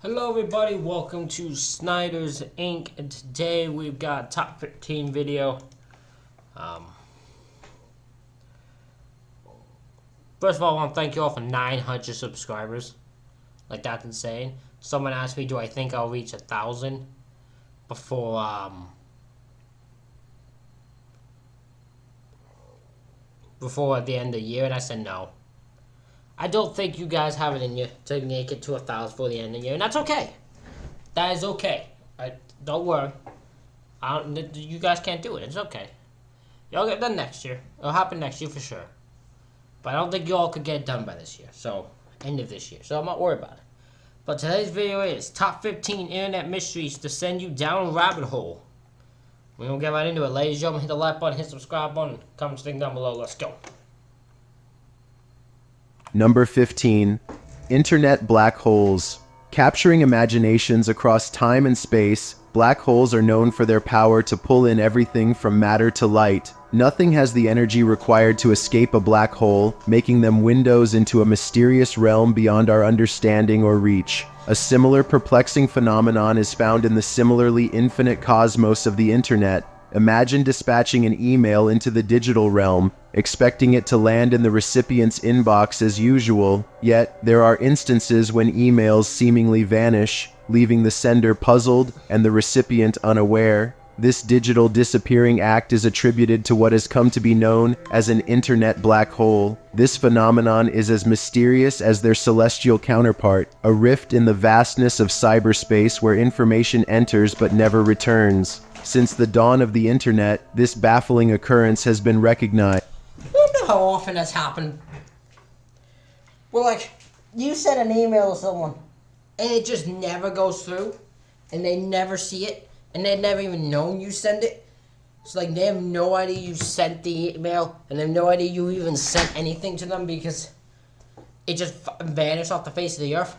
Hello everybody, welcome to Snyder's Inc. And today we've got top 15 video. First of all, I want to thank you all for 900 subscribers. Like, that's insane. Someone asked me, do I think I'll reach 1,000 before the end of the year? And I said no. I don't think you guys have it in you to make it to 1,000 for the end of the year, and that's okay. That is okay. Don't worry. You guys can't do it. It's okay. Y'all get done next year. It'll happen next year for sure. But I don't think y'all could get it done by this year. So, end of this year. So, I'm not worried about it. But today's video is top 15 internet mysteries to send you down a rabbit hole. We're going to get right into it. Ladies and gentlemen, hit the like button, hit the subscribe button, comment thing down below. Let's go. Number 15. Internet black holes. Capturing imaginations across time and space, black holes are known for their power to pull in everything from matter to light. Nothing has the energy required to escape a black hole, making them windows into a mysterious realm beyond our understanding or reach. A similar perplexing phenomenon is found in the similarly infinite cosmos of the internet. Imagine dispatching an email into the digital realm, expecting it to land in the recipient's inbox as usual, yet there are instances when emails seemingly vanish, leaving the sender puzzled and the recipient unaware. This digital disappearing act is attributed to what has come to be known as an internet black hole. This phenomenon is as mysterious as their celestial counterpart, a rift in the vastness of cyberspace where information enters but never returns. Since the dawn of the internet, this baffling occurrence has been recognized. I don't know how often that's happened. Well, like, you send an email to someone, and it just never goes through, and they never see it, and they've never even known you send it. It's like they have no idea you sent the email, and they have no idea you even sent anything to them because it just vanished off the face of the earth.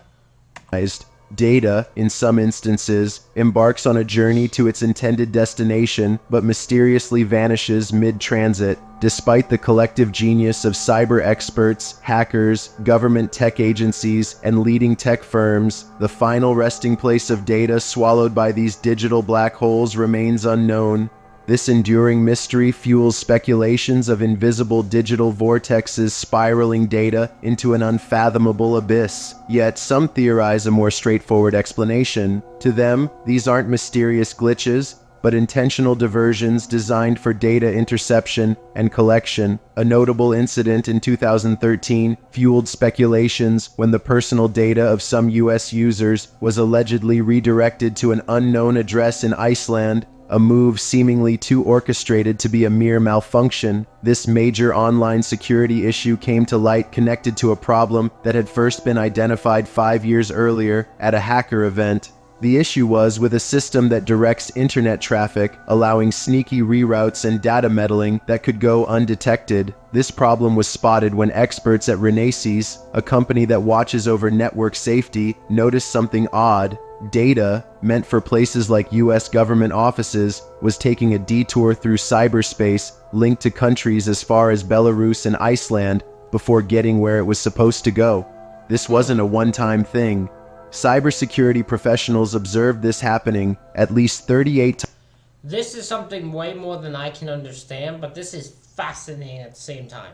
Data, in some instances, embarks on a journey to its intended destination, but mysteriously vanishes mid-transit. Despite the collective genius of cyber experts, hackers, government tech agencies, and leading tech firms, the final resting place of data swallowed by these digital black holes remains unknown. This enduring mystery fuels speculations of invisible digital vortexes spiraling data into an unfathomable abyss. Yet some theorize a more straightforward explanation. To them, these aren't mysterious glitches, but intentional diversions designed for data interception and collection. A notable incident in 2013 fueled speculations when the personal data of some US users was allegedly redirected to an unknown address in Iceland, a move seemingly too orchestrated to be a mere malfunction. This major online security issue came to light connected to a problem that had first been identified 5 years earlier at a hacker event. The issue was with a system that directs internet traffic, allowing sneaky reroutes and data meddling that could go undetected. This problem was spotted when experts at Renesas, a company that watches over network safety, noticed something odd. Data, meant for places like US government offices, was taking a detour through cyberspace linked to countries as far as Belarus and Iceland before getting where it was supposed to go. This wasn't a one-time thing. Cybersecurity professionals observed this happening at least 38 times. This is something way more than I can understand, but this is fascinating at the same time.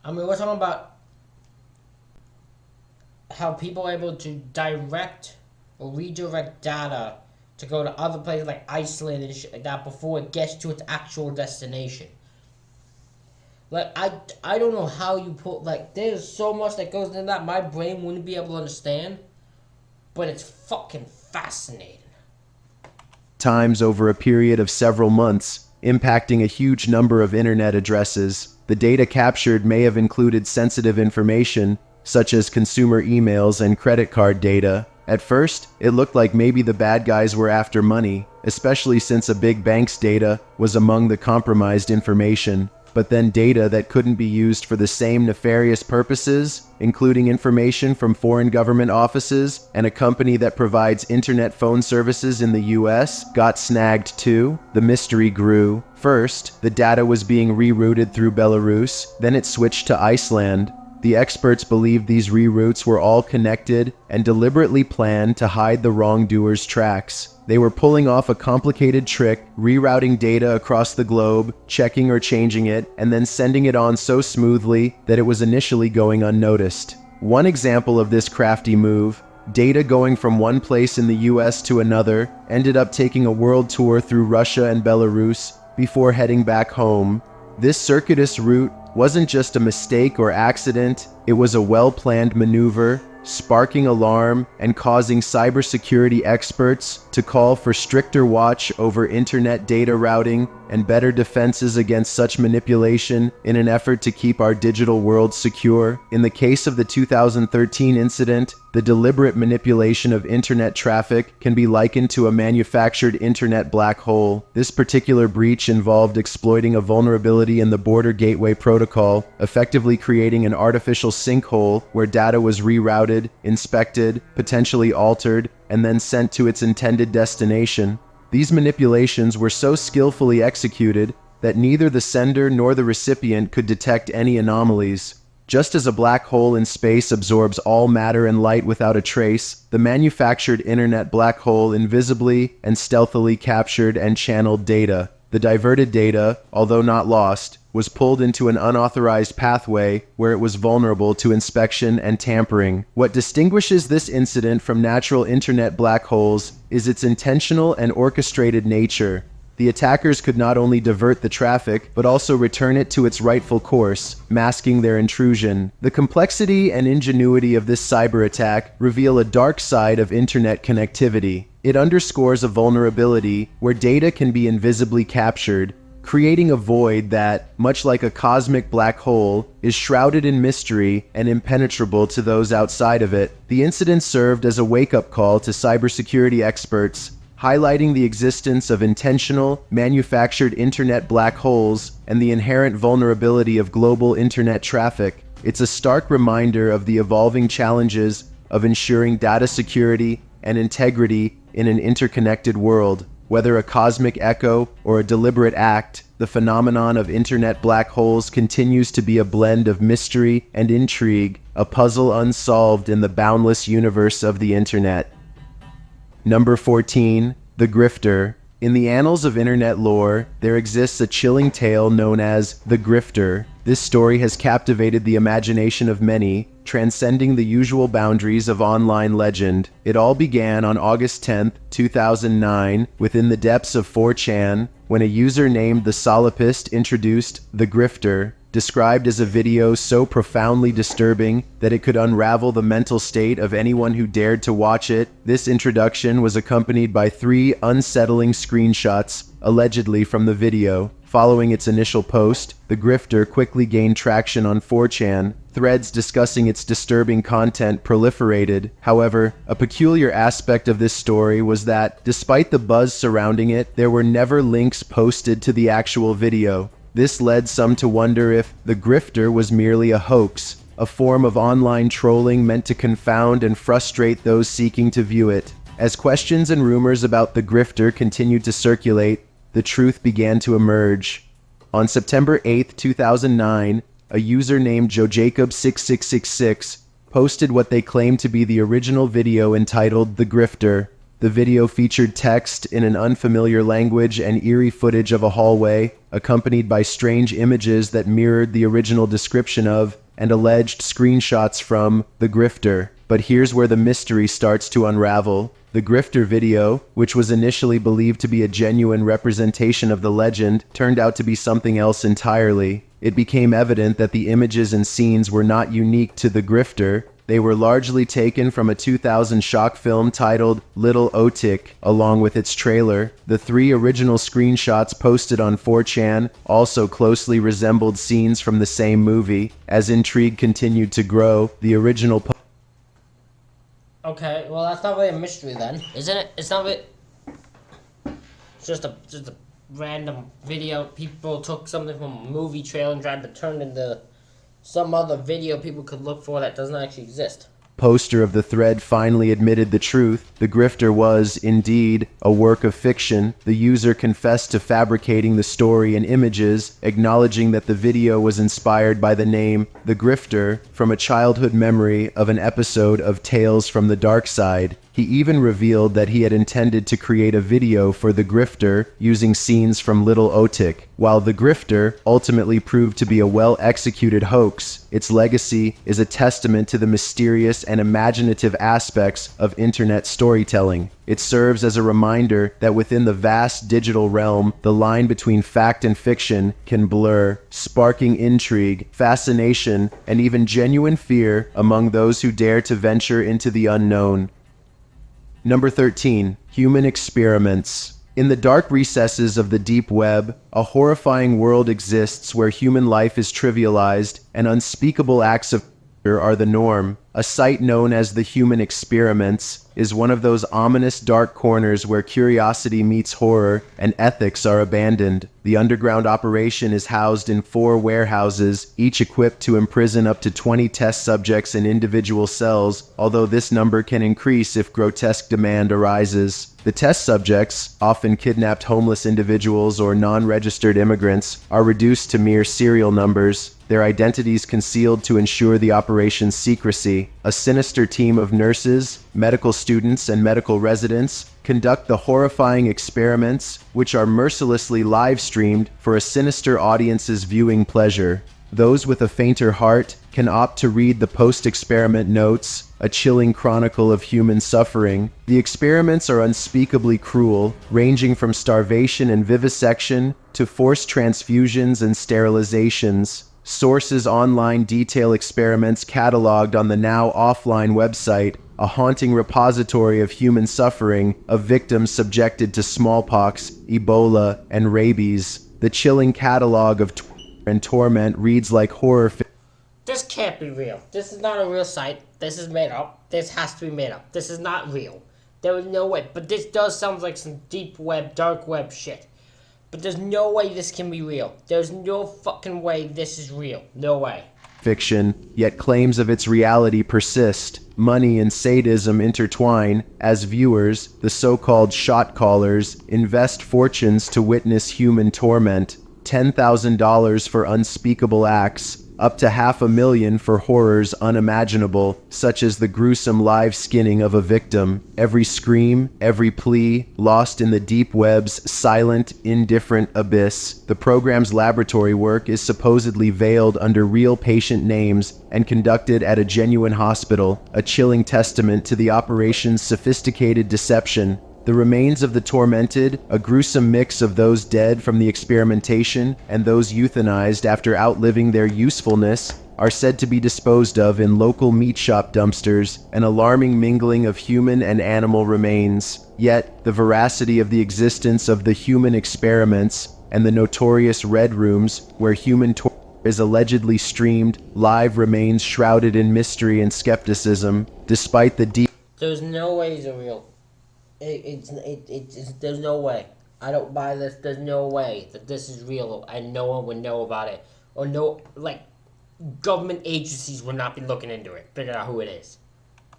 I mean, we're talking about how people are able to direct or redirect data to go to other places like Iceland and shit like that before it gets to its actual destination. Like, I don't know how you put, like, there's so much that goes into that my brain wouldn't be able to understand, but it's fucking fascinating. Times over a period of several months, impacting a huge number of internet addresses. The data captured may have included sensitive information, such as consumer emails and credit card data. At first, it looked like maybe the bad guys were after money, especially since a big bank's data was among the compromised information. But then data that couldn't be used for the same nefarious purposes, including information from foreign government offices and a company that provides internet phone services in the US, got snagged too. The mystery grew. First, the data was being rerouted through Belarus, then it switched to Iceland. The experts believed these reroutes were all connected and deliberately planned to hide the wrongdoers' tracks. They were pulling off a complicated trick, rerouting data across the globe, checking or changing it, and then sending it on so smoothly that it was initially going unnoticed. One example of this crafty move, data going from one place in the US to another, ended up taking a world tour through Russia and Belarus before heading back home. This circuitous route wasn't just a mistake or accident, it was a well-planned maneuver, sparking alarm and causing cybersecurity experts to call for stricter watch over internet data routing and better defenses against such manipulation in an effort to keep our digital world secure. In the case of the 2013 incident, the deliberate manipulation of internet traffic can be likened to a manufactured internet black hole. This particular breach involved exploiting a vulnerability in the Border Gateway Protocol, effectively creating an artificial sinkhole where data was rerouted, inspected, potentially altered, and then sent to its intended destination. These manipulations were so skillfully executed that neither the sender nor the recipient could detect any anomalies. Just as a black hole in space absorbs all matter and light without a trace, the manufactured internet black hole invisibly and stealthily captured and channeled data. The diverted data, although not lost, was pulled into an unauthorized pathway where it was vulnerable to inspection and tampering. What distinguishes this incident from natural internet black holes is its intentional and orchestrated nature. The attackers could not only divert the traffic, but also return it to its rightful course, masking their intrusion. The complexity and ingenuity of this cyber attack reveal a dark side of internet connectivity. It underscores a vulnerability where data can be invisibly captured, creating a void that, much like a cosmic black hole, is shrouded in mystery and impenetrable to those outside of it. The incident served as a wake-up call to cybersecurity experts, highlighting the existence of intentional, manufactured internet black holes and the inherent vulnerability of global internet traffic. It's a stark reminder of the evolving challenges of ensuring data security and integrity in an interconnected world. Whether a cosmic echo or a deliberate act, the phenomenon of internet black holes continues to be a blend of mystery and intrigue, a puzzle unsolved in the boundless universe of the internet. Number 14. The Grifter. In the annals of internet lore, there exists a chilling tale known as The Grifter. This story has captivated the imagination of many, transcending the usual boundaries of online legend. It all began on August 10, 2009, within the depths of 4chan, when a user named The Solipist introduced The Grifter, described as a video so profoundly disturbing that it could unravel the mental state of anyone who dared to watch it. This introduction was accompanied by 3 unsettling screenshots, allegedly from the video. Following its initial post, The Grifter quickly gained traction on 4chan. Threads discussing its disturbing content proliferated. However, a peculiar aspect of this story was that, despite the buzz surrounding it, there were never links posted to the actual video. This led some to wonder if The Grifter was merely a hoax, a form of online trolling meant to confound and frustrate those seeking to view it. As questions and rumors about The Grifter continued to circulate, the truth began to emerge. On September 8, 2009, a user named JoeJacob6666 posted what they claimed to be the original video entitled The Grifter. The video featured text in an unfamiliar language and eerie footage of a hallway, accompanied by strange images that mirrored the original description of and alleged screenshots from The Grifter. But here's where the mystery starts to unravel. The Grifter video, which was initially believed to be a genuine representation of the legend, turned out to be something else entirely. It became evident that the images and scenes were not unique to The Grifter. They were largely taken from a 2000 shock film titled Little Otik, along with its trailer. The 3 original screenshots posted on 4chan also closely resembled scenes from the same movie. As intrigue continued to grow, the original Okay, well that's not really a mystery then, isn't it? It's not really... It's just a random video. People took something from a movie trailer and tried to turn it into some other video people could look for that doesn't actually exist. Poster of the thread finally admitted the truth. The grifter was, indeed, a work of fiction. The user confessed to fabricating the story and images, acknowledging that the video was inspired by the name The Grifter from a childhood memory of an episode of Tales from the Dark Side. He even revealed that he had intended to create a video for The Grifter using scenes from Little Otik. While The Grifter ultimately proved to be a well-executed hoax, its legacy is a testament to the mysterious and imaginative aspects of internet storytelling. It serves as a reminder that within the vast digital realm, the line between fact and fiction can blur, sparking intrigue, fascination, and even genuine fear among those who dare to venture into the unknown. Number 13. Human experiments. In the dark recesses of the deep web, a horrifying world exists where human life is trivialized and unspeakable acts of are the norm. A site known as the Human Experiments is one of those ominous dark corners where curiosity meets horror and ethics are abandoned. The underground operation is housed in 4 warehouses, each equipped to imprison up to 20 test subjects in individual cells, although this number can increase if grotesque demand arises. The test subjects, often kidnapped homeless individuals or non-registered immigrants, are reduced to mere serial numbers, their identities concealed to ensure the operation's secrecy. A sinister team of nurses, medical students, and medical residents conduct the horrifying experiments, which are mercilessly live-streamed for a sinister audience's viewing pleasure. Those with a fainter heart can opt to read the post-experiment notes, a chilling chronicle of human suffering. The experiments are unspeakably cruel, ranging from starvation and vivisection to forced transfusions and sterilizations. Sources online detail experiments cataloged on the now offline website, a haunting repository of human suffering of victims subjected to smallpox, Ebola, and rabies. The chilling catalog of and torment reads like horror fiction. This can't be real. This is not a real site. This is made up. This has to be made up. This is not real. There is no way. But this does sound like some deep web, dark web shit. But there's no way this can be real. There's no fucking way this is real. No way. Fiction, yet claims of its reality persist. Money and sadism intertwine as viewers, the so-called shot callers, invest fortunes to witness human torment. $10,000 for unspeakable acts, up to $500,000 for horrors unimaginable, such as the gruesome live skinning of a victim. Every scream, every plea, lost in the deep web's silent, indifferent abyss. The program's laboratory work is supposedly veiled under real patient names and conducted at a genuine hospital, a chilling testament to the operation's sophisticated deception. The remains of the tormented, a gruesome mix of those dead from the experimentation and those euthanized after outliving their usefulness, are said to be disposed of in local meat shop dumpsters, an alarming mingling of human and animal remains. Yet, the veracity of the existence of the human experiments and the notorious red rooms where human torture is allegedly streamed live remains shrouded in mystery and skepticism, despite the deep... There's no way these are real. There's no way. I don't buy this. There's no way that this is real and no one would know about it. Or no, like, government agencies would not be looking into it, figuring out who it is.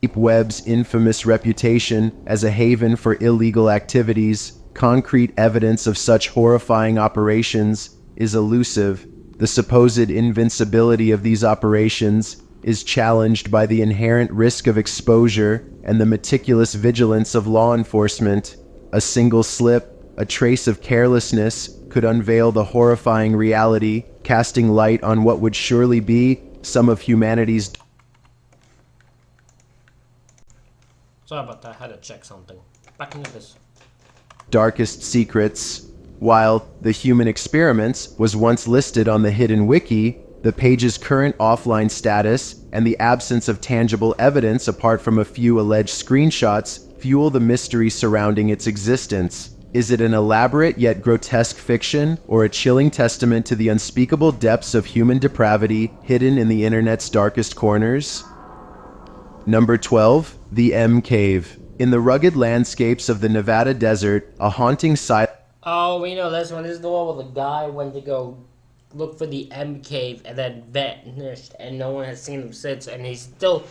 Deep Web's infamous reputation as a haven for illegal activities, concrete evidence of such horrifying operations is elusive. The supposed invincibility of these operations is challenged by the inherent risk of exposure and the meticulous vigilance of law enforcement. A single slip, a trace of carelessness, could unveil the horrifying reality, casting light on what would surely be some of humanity's... Sorry about that, I had to check something. Back into this. darkest secrets. While The Human Experiments was once listed on the Hidden Wiki, the page's current offline status and the absence of tangible evidence apart from a few alleged screenshots fuel the mystery surrounding its existence. Is it an elaborate yet grotesque fiction, or a chilling testament to the unspeakable depths of human depravity hidden in the internet's darkest corners? Number 12. The M Cave. In the rugged landscapes of the Nevada desert, a haunting sight... Oh, we know this one. This is the one where the guy went to go look for the M Cave and then vanished, and no one has seen him since, and he's still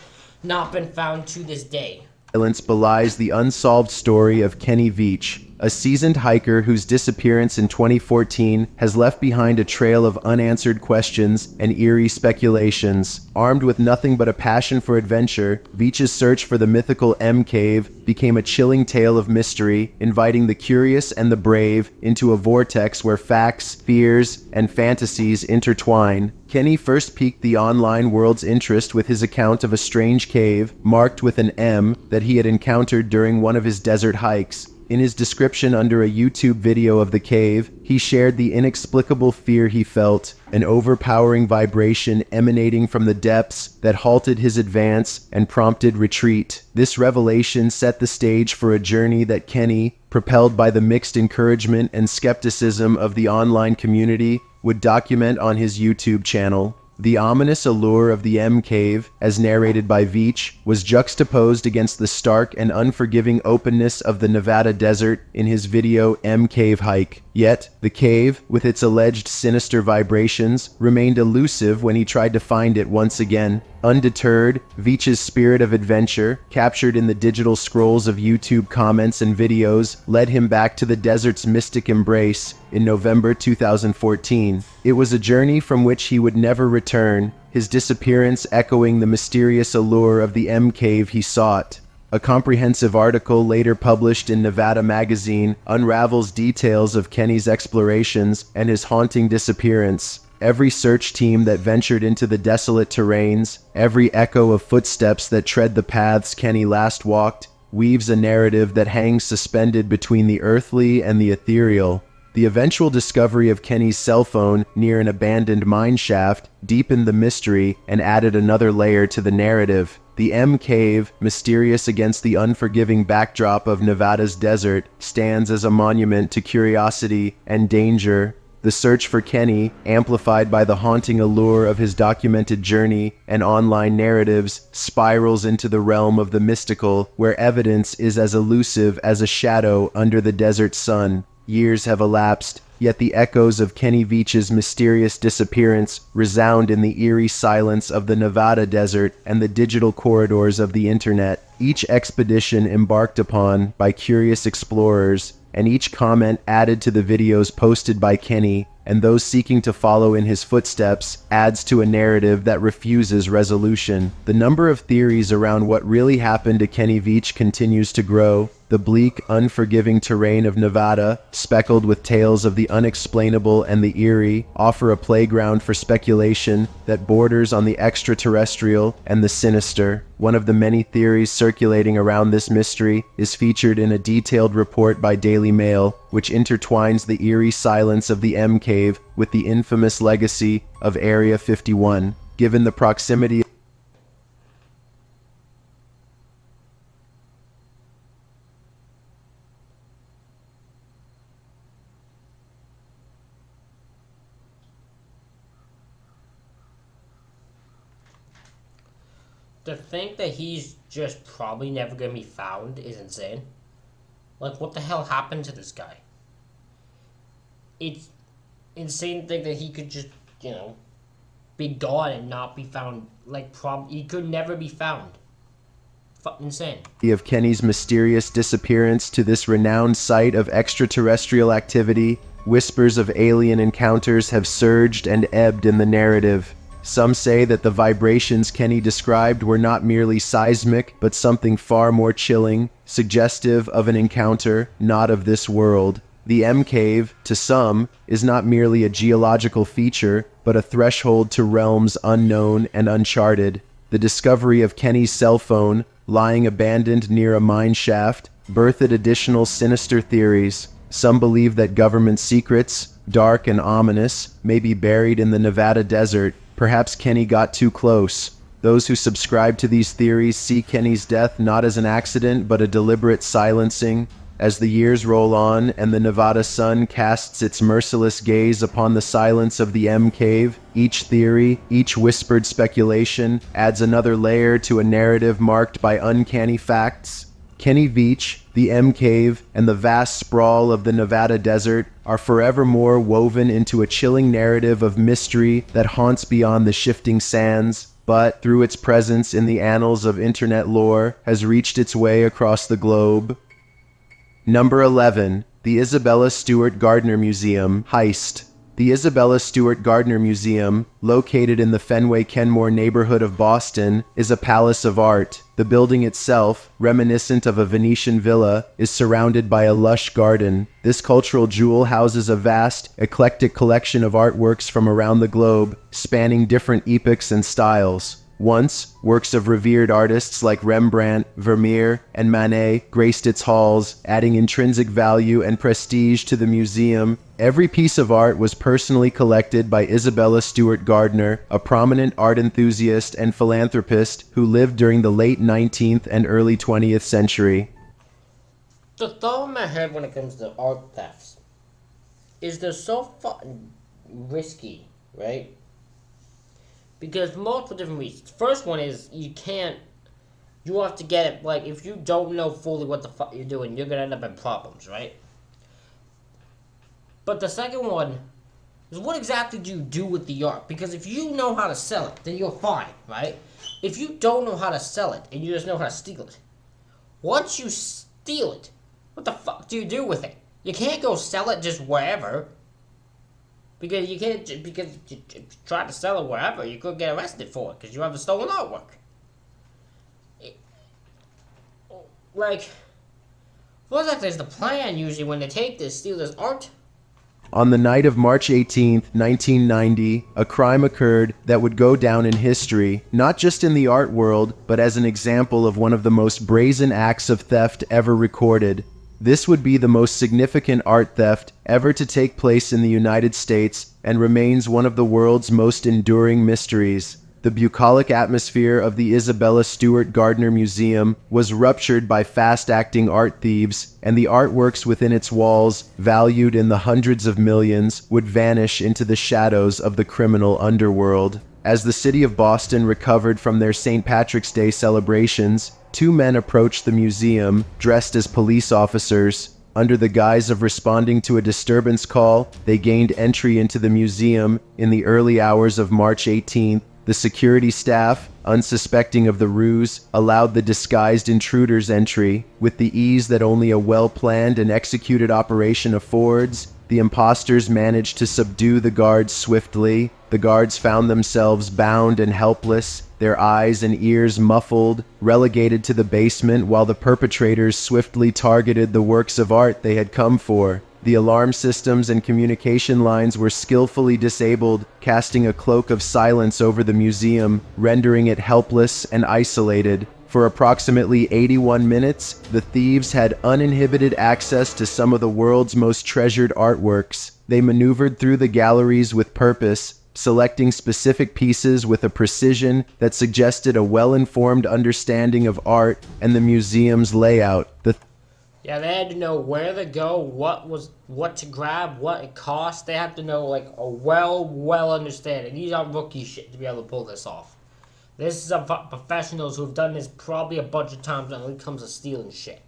not been found to this day. Silence belies the unsolved story of Kenny Veach, a seasoned hiker whose disappearance in 2014 has left behind a trail of unanswered questions and eerie speculations. Armed with nothing but a passion for adventure, Veach's search for the mythical M Cave became a chilling tale of mystery, inviting the curious and the brave into a vortex where facts, fears, and fantasies intertwine. Kenny first piqued the online world's interest with his account of a strange cave, marked with an M, that he had encountered during one of his desert hikes. In his description under a YouTube video of the cave, he shared the inexplicable fear he felt, an overpowering vibration emanating from the depths that halted his advance and prompted retreat. This revelation set the stage for a journey that Kenny, propelled by the mixed encouragement and skepticism of the online community, would document on his YouTube channel. The ominous allure of the M Cave, as narrated by Veach, was juxtaposed against the stark and unforgiving openness of the Nevada desert in his video M Cave Hike. Yet, the cave, with its alleged sinister vibrations, remained elusive when he tried to find it once again. Undeterred, Veach's spirit of adventure, captured in the digital scrolls of YouTube comments and videos, led him back to the desert's mystic embrace in November 2014. It was a journey from which he would never return, his disappearance echoing the mysterious allure of the M Cave he sought. A comprehensive article later published in Nevada Magazine unravels details of Kenny's explorations and his haunting disappearance. Every search team that ventured into the desolate terrains, every echo of footsteps that tread the paths Kenny last walked, weaves a narrative that hangs suspended between the earthly and the ethereal. The eventual discovery of Kenny's cell phone near an abandoned mine shaft deepened the mystery and added another layer to the narrative. The M Cave, mysterious against the unforgiving backdrop of Nevada's desert, stands as a monument to curiosity and danger. The search for Kenny, amplified by the haunting allure of his documented journey and online narratives, spirals into the realm of the mystical, where evidence is as elusive as a shadow under the desert sun. Years have elapsed, yet the echoes of Kenny Veach's mysterious disappearance resound in the eerie silence of the Nevada desert and the digital corridors of the internet. Each expedition embarked upon by curious explorers, and each comment added to the videos posted by Kenny and those seeking to follow in his footsteps adds to a narrative that refuses resolution. The number of theories around what really happened to Kenny Veach continues to grow. The bleak, unforgiving terrain of Nevada, speckled with tales of the unexplainable and the eerie, offer a playground for speculation that borders on the extraterrestrial and the sinister. One of the many theories circulating around this mystery is featured in a detailed report by Daily Mail, which intertwines the eerie silence of the M Cave with the infamous legacy of Area 51. Given the proximity To think that he's just probably never gonna be found is insane. Like, what the hell happened to this guy? It's insane to think that he could just, be gone and not be found. Like, he could never be found. Insane. Of Kenny's mysterious disappearance to this renowned site of extraterrestrial activity, whispers of alien encounters have surged and ebbed in the narrative. Some say that the vibrations Kenny described were not merely seismic, but something far more chilling, suggestive of an encounter not of this world. The M Cave, to some, is not merely a geological feature, but a threshold to realms unknown and uncharted. The discovery of Kenny's cell phone, lying abandoned near a mine shaft, birthed additional sinister theories. Some believe that government secrets, dark and ominous, may be buried in the Nevada desert. Perhaps Kenny got too close. Those who subscribe to these theories see Kenny's death not as an accident, but a deliberate silencing. As the years roll on and the Nevada sun casts its merciless gaze upon the silence of the M Cave, each theory, each whispered speculation, adds another layer to a narrative marked by uncanny facts. Kenny Veach, the M Cave, and the vast sprawl of the Nevada desert are forevermore woven into a chilling narrative of mystery that haunts beyond the shifting sands. but through its presence in the annals of internet lore, has reached its way across the globe. Number 11. The Isabella Stewart Gardner Museum, Heist. The Isabella Stewart Gardner Museum, located in the Fenway Kenmore neighborhood of Boston, is a palace of art. The building itself, reminiscent of a Venetian villa, is surrounded by a lush garden. This cultural jewel houses a vast, eclectic collection of artworks from around the globe, spanning different epochs and styles. Once, works of revered artists like Rembrandt, Vermeer, and Manet graced its halls, adding intrinsic value and prestige to the museum. Every piece of art was personally collected by Isabella Stewart Gardner, a prominent art enthusiast and philanthropist who lived during the late 19th and early 20th century. The thought in my head when it comes to art thefts is they're so fucking risky, right? Because multiple different reasons. First one is you have to get it, like, if you don't know fully what the fuck you're doing, you're gonna end up in problems, right? But the second one is what exactly do you do with the art? Because if you know how to sell it, then you're fine, right? If you don't know how to sell it, and you just know how to steal it, once you steal it, what the fuck do you do with it? You can't go sell it just wherever. Because you can't, because you try to sell it wherever, you could get arrested for it, because you have a stolen artwork. What's that? There's the plan usually when they steal this art. On the night of March 18, 1990, a crime occurred that would go down in history, not just in the art world, but as an example of one of the most brazen acts of theft ever recorded. This would be the most significant art theft ever to take place in the United States and remains one of the world's most enduring mysteries. The bucolic atmosphere of the Isabella Stewart Gardner Museum was ruptured by fast-acting art thieves, and the artworks within its walls, valued in the hundreds of millions, would vanish into the shadows of the criminal underworld. As the city of Boston recovered from their St. Patrick's Day celebrations, two men approached the museum, dressed as police officers. Under the guise of responding to a disturbance call, they gained entry into the museum in the early hours of March 18th. The security staff, unsuspecting of the ruse, allowed the disguised intruders entry. With the ease that only a well-planned and executed operation affords, the imposters managed to subdue the guards swiftly. The guards found themselves bound and helpless, their eyes and ears muffled, relegated to the basement while the perpetrators swiftly targeted the works of art they had come for. The alarm systems and communication lines were skillfully disabled, casting a cloak of silence over the museum, rendering it helpless and isolated. For approximately 81 minutes, the thieves had uninhibited access to some of the world's most treasured artworks. They maneuvered through the galleries with purpose, selecting specific pieces with a precision that suggested a well-informed understanding of art and the museum's layout. Yeah, they had to know where to go, what to grab, what it cost. They have to know, like, a well understanding. These aren't rookie shit to be able to pull this off. This is professionals who've done this probably a bunch of times when it comes to stealing shit.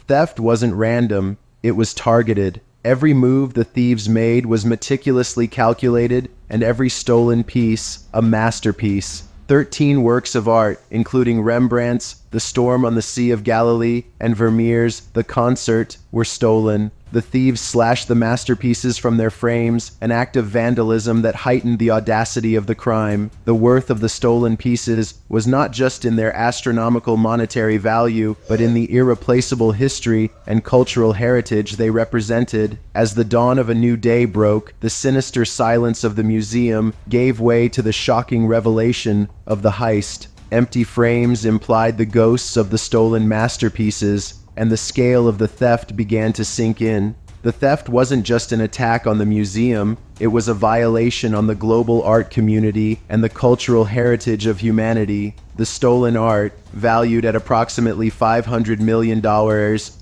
Theft wasn't random, it was targeted. Every move the thieves made was meticulously calculated, and every stolen piece a masterpiece. 13 works of art, including Rembrandt's The Storm on the Sea of Galilee and Vermeer's The Concert, were stolen. The thieves slashed the masterpieces from their frames, an act of vandalism that heightened the audacity of the crime. The worth of the stolen pieces was not just in their astronomical monetary value, but in the irreplaceable history and cultural heritage they represented. As the dawn of a new day broke, the sinister silence of the museum gave way to the shocking revelation of the heist. Empty frames implied the ghosts of the stolen masterpieces, and the scale of the theft began to sink in. The theft wasn't just an attack on the museum, it was a violation on the global art community and the cultural heritage of humanity. The stolen art, valued at approximately $500 million,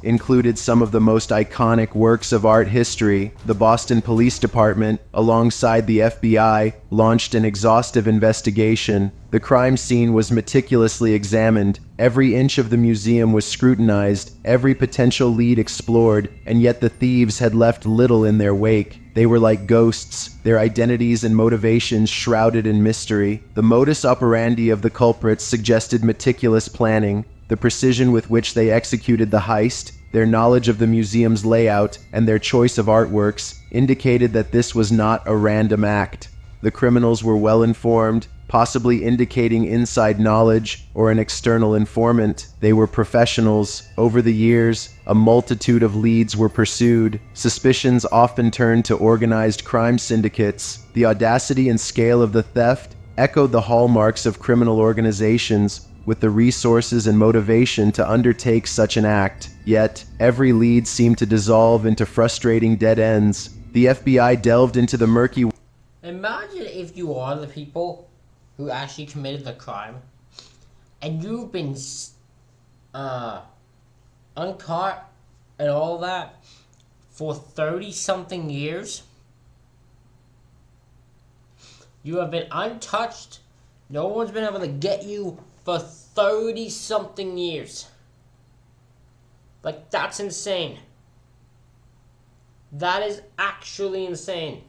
included some of the most iconic works of art history. The Boston Police Department, alongside the FBI, launched an exhaustive investigation. The crime scene was meticulously examined. Every inch of the museum was scrutinized, every potential lead explored, and yet the thieves had left little in their wake. They were like ghosts, their identities and motivations shrouded in mystery. The modus operandi of the culprits suggested meticulous planning. The precision with which they executed the heist, their knowledge of the museum's layout, and their choice of artworks indicated that this was not a random act. The criminals were well informed, possibly indicating inside knowledge or an external informant. They were professionals. Over the years, a multitude of leads were pursued. Suspicions often turned to organized crime syndicates. The audacity and scale of the theft echoed the hallmarks of criminal organizations with the resources and motivation to undertake such an act. Yet, every lead seemed to dissolve into frustrating dead ends. The FBI delved into the murky. Imagine if you are the people who actually committed the crime, and you've been uncaught and all that for 30-something years. You have been untouched. No one's been able to get you for 30-something years. Like, that's insane. That is actually insane.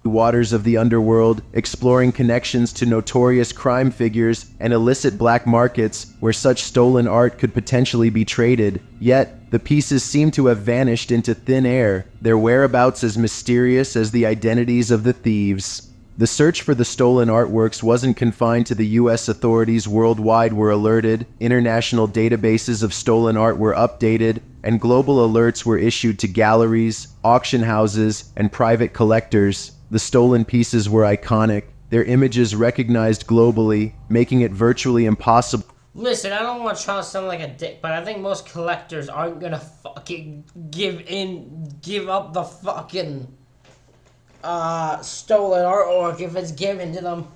Waters of the underworld, exploring connections to notorious crime figures and illicit black markets where such stolen art could potentially be traded. Yet, the pieces seem to have vanished into thin air, their whereabouts as mysterious as the identities of the thieves. The search for the stolen artworks wasn't confined to the US. Authorities worldwide were alerted, international databases of stolen art were updated, and global alerts were issued to galleries, auction houses, and private collectors. The stolen pieces were iconic, their images recognized globally, making it virtually impossible. Listen, I don't want to try to sound like a dick, but I think most collectors aren't gonna fucking give up the fucking stolen artwork if it's given to them.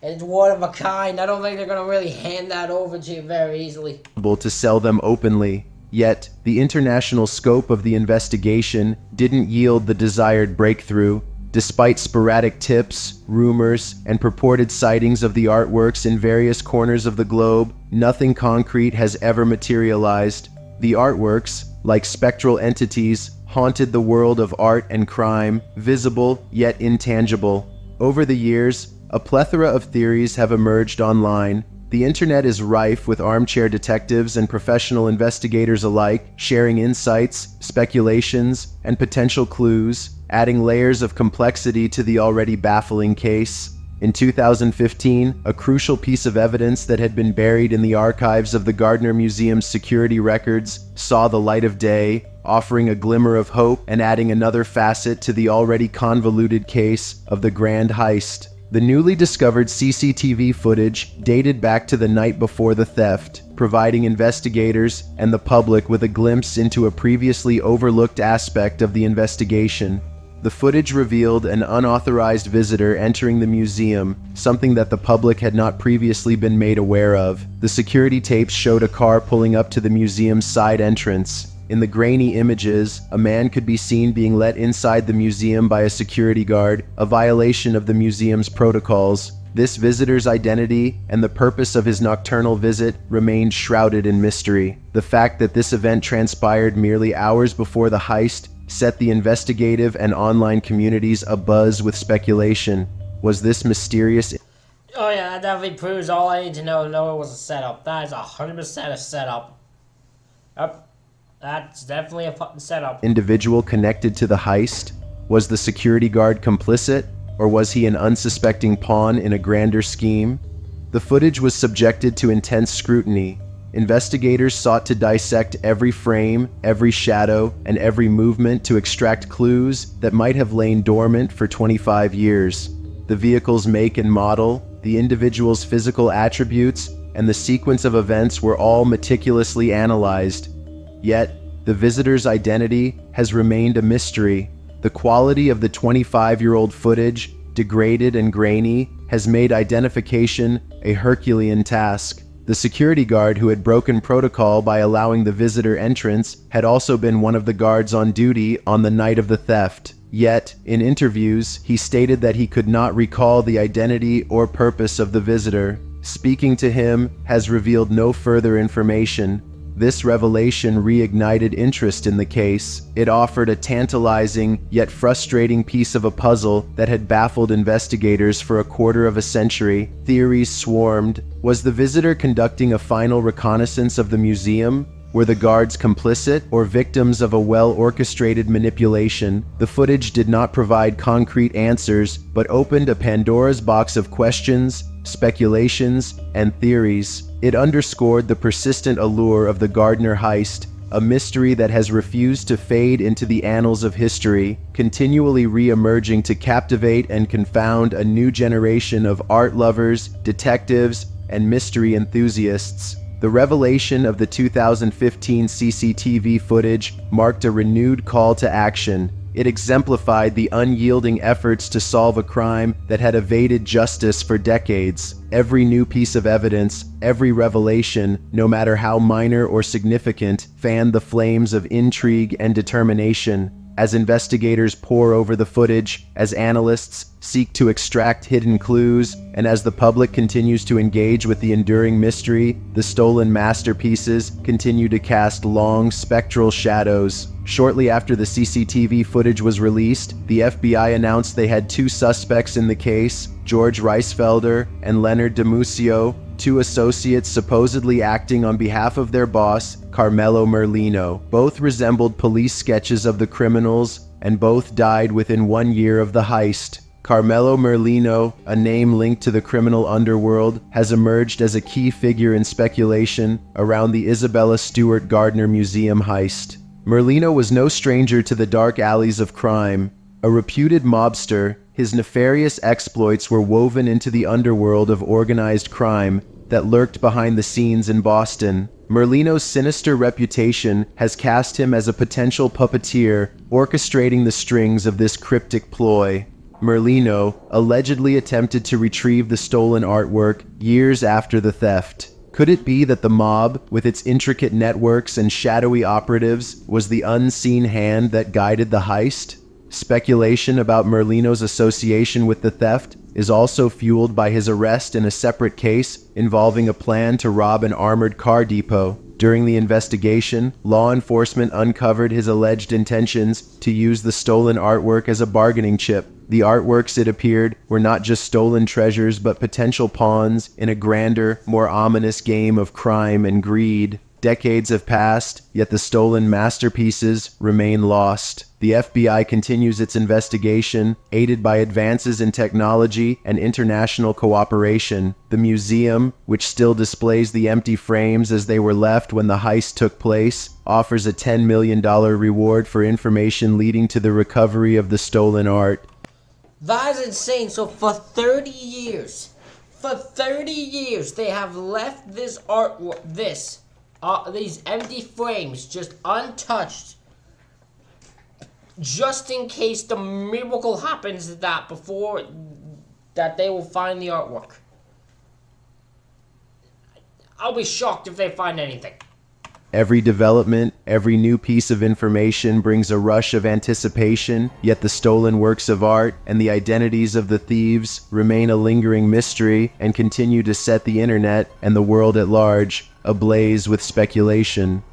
And it's one of a kind. I don't think they're gonna really hand that over to you very easily. To sell them openly. Yet, the international scope of the investigation didn't yield the desired breakthrough. Despite sporadic tips, rumors, and purported sightings of the artworks in various corners of the globe, nothing concrete has ever materialized. The artworks, like spectral entities, haunted the world of art and crime, visible yet intangible. Over the years, a plethora of theories have emerged online. The internet is rife with armchair detectives and professional investigators alike, sharing insights, speculations, and potential clues, adding layers of complexity to the already baffling case. In 2015, a crucial piece of evidence that had been buried in the archives of the Gardner Museum's security records saw the light of day, offering a glimmer of hope and adding another facet to the already convoluted case of the grand heist. The newly discovered CCTV footage dated back to the night before the theft, providing investigators and the public with a glimpse into a previously overlooked aspect of the investigation. The footage revealed an unauthorized visitor entering the museum, something that the public had not previously been made aware of. The security tapes showed a car pulling up to the museum's side entrance. In the grainy images, a man could be seen being let inside the museum by a security guard, a violation of the museum's protocols. This visitor's identity and the purpose of his nocturnal visit remained shrouded in mystery. The fact that this event transpired merely hours before the heist set the investigative and online communities abuzz with speculation. Was this mysterious? Oh yeah, that definitely proves all I need to know it was a setup. That is 100% a setup. Yep. That's definitely a fucking setup. Individual connected to the heist? Was the security guard complicit, or was he an unsuspecting pawn in a grander scheme? The footage was subjected to intense scrutiny. Investigators sought to dissect every frame, every shadow, and every movement to extract clues that might have lain dormant for 25 years. The vehicle's make and model, the individual's physical attributes, and the sequence of events were all meticulously analyzed. Yet, the visitor's identity has remained a mystery. The quality of the 25-year-old footage, degraded and grainy, has made identification a Herculean task. The security guard who had broken protocol by allowing the visitor entrance had also been one of the guards on duty on the night of the theft. Yet, in interviews, he stated that he could not recall the identity or purpose of the visitor. Speaking to him has revealed no further information. This revelation reignited interest in the case. It offered a tantalizing yet frustrating piece of a puzzle that had baffled investigators for a quarter of a century. Theories swarmed. Was the visitor conducting a final reconnaissance of the museum? Were the guards complicit or victims of a well-orchestrated manipulation? The footage did not provide concrete answers, but opened a Pandora's box of questions, speculations, and theories. It underscored the persistent allure of the Gardner heist, a mystery that has refused to fade into the annals of history, continually re-emerging to captivate and confound a new generation of art lovers, detectives, and mystery enthusiasts. The revelation of the 2015 CCTV footage marked a renewed call to action. It exemplified the unyielding efforts to solve a crime that had evaded justice for decades. Every new piece of evidence, every revelation, no matter how minor or significant, fanned the flames of intrigue and determination. As investigators pore over the footage, as analysts seek to extract hidden clues, and as the public continues to engage with the enduring mystery, the stolen masterpieces continue to cast long, spectral shadows. Shortly after the CCTV footage was released, the FBI announced they had two suspects in the case, George Reisfelder and Leonard DiMuscio, two associates supposedly acting on behalf of their boss, Carmelo Merlino. Both resembled police sketches of the criminals, and both died within 1 year of the heist. Carmelo Merlino, a name linked to the criminal underworld, has emerged as a key figure in speculation around the Isabella Stewart Gardner Museum heist. Merlino was no stranger to the dark alleys of crime. A reputed mobster, his nefarious exploits were woven into the underworld of organized crime that lurked behind the scenes in Boston. Merlino's sinister reputation has cast him as a potential puppeteer, orchestrating the strings of this cryptic ploy. Merlino allegedly attempted to retrieve the stolen artwork years after the theft. Could it be that the mob, with its intricate networks and shadowy operatives, was the unseen hand that guided the heist? Speculation about Merlino's association with the theft is also fueled by his arrest in a separate case involving a plan to rob an armored car depot. During the investigation, law enforcement uncovered his alleged intentions to use the stolen artwork as a bargaining chip. The artworks, it appeared, were not just stolen treasures but potential pawns in a grander, more ominous game of crime and greed. Decades have passed, yet the stolen masterpieces remain lost. The FBI continues its investigation, aided by advances in technology and international cooperation. The museum, which still displays the empty frames as they were left when the heist took place, offers a $10 million reward for information leading to the recovery of the stolen art. That is insane. So for 30 years, they have left this artwork, these empty frames just untouched, just in case the miracle happens that before that they will find the artwork. I'll be shocked if they find anything. Every development, every new piece of information brings a rush of anticipation, yet the stolen works of art and the identities of the thieves remain a lingering mystery and continue to set the internet and the world at large ablaze with speculation.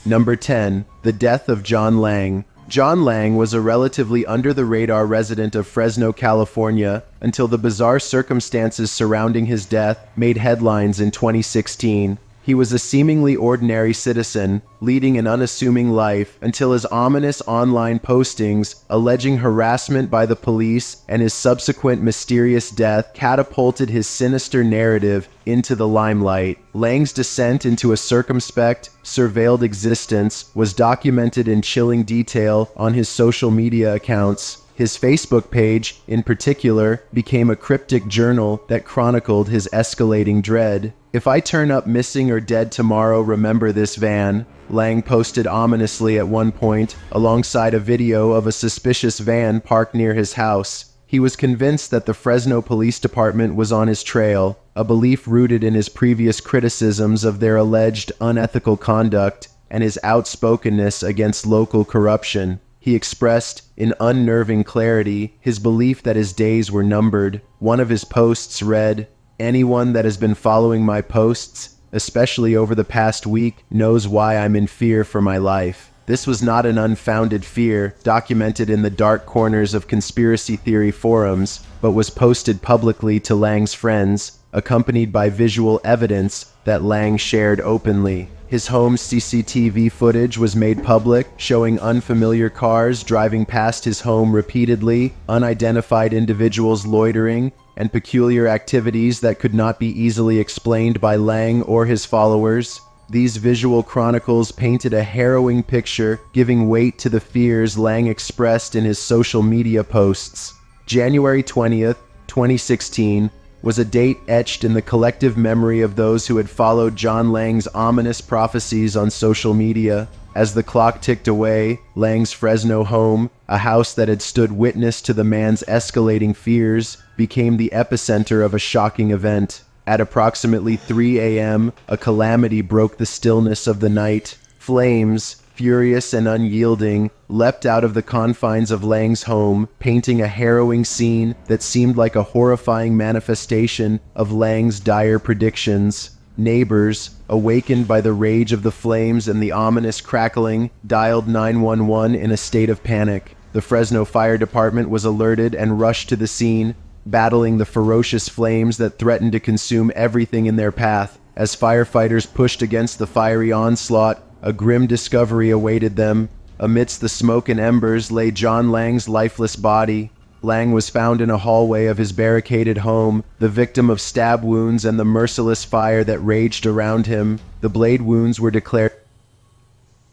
Number 10. The death of John Lang. John Lang was a relatively under-the-radar resident of Fresno, California, until the bizarre circumstances surrounding his death made headlines in 2016. He was a seemingly ordinary citizen, leading an unassuming life until his ominous online postings alleging harassment by the police and his subsequent mysterious death catapulted his sinister narrative into the limelight. Lang's descent into a circumspect, surveilled existence was documented in chilling detail on his social media accounts. His Facebook page, in particular, became a cryptic journal that chronicled his escalating dread. "If I turn up missing or dead tomorrow, remember this van," Lang posted ominously at one point, alongside a video of a suspicious van parked near his house. He was convinced that the Fresno Police Department was on his trail, a belief rooted in his previous criticisms of their alleged unethical conduct and his outspokenness against local corruption. He expressed, in unnerving clarity, his belief that his days were numbered. One of his posts read, "Anyone that has been following my posts especially over the past week, knows why I'm in fear for my life. This was not an unfounded fear documented in the dark corners of conspiracy theory forums, but was posted publicly to Lang's friends, accompanied by visual evidence that Lang shared openly. His home's CCTV footage was made public, showing unfamiliar cars driving past his home repeatedly, unidentified individuals loitering, and peculiar activities that could not be easily explained by Lang or his followers. These visual chronicles painted a harrowing picture, giving weight to the fears Lang expressed in his social media posts. January 20th, 2016, was a date etched in the collective memory of those who had followed John Lang's ominous prophecies on social media. As the clock ticked away, Lang's Fresno home, a house that had stood witness to the man's escalating fears, became the epicenter of a shocking event. At approximately 3 a.m., a calamity broke the stillness of the night. Flames, furious and unyielding, leapt out of the confines of Lang's home, painting a harrowing scene that seemed like a horrifying manifestation of Lang's dire predictions. Neighbors, awakened by the rage of the flames and the ominous crackling, dialed 911 in a state of panic. The Fresno Fire Department was alerted and rushed to the scene, battling the ferocious flames that threatened to consume everything in their path. As firefighters pushed against the fiery onslaught, a grim discovery awaited them. Amidst the smoke and embers lay John Lang's lifeless body. Lang was found in a hallway of his barricaded home, the victim of stab wounds and the merciless fire that raged around him. The blade wounds were declared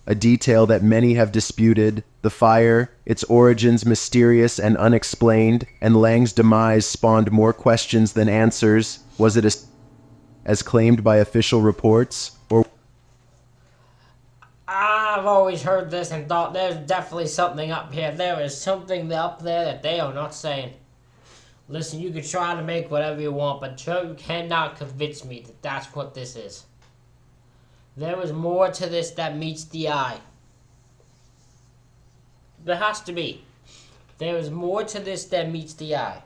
a detail that many have disputed. The fire, its origins mysterious and unexplained, and Lang's demise spawned more questions than answers. Was it as claimed by official reports, or I've always heard this and thought there's definitely something up here. There is something up there that they are not saying. Listen, you can try to make whatever you want, but you cannot convince me that that's what this is. There is more to this that meets the eye. There has to be. There is more to this than meets the eye.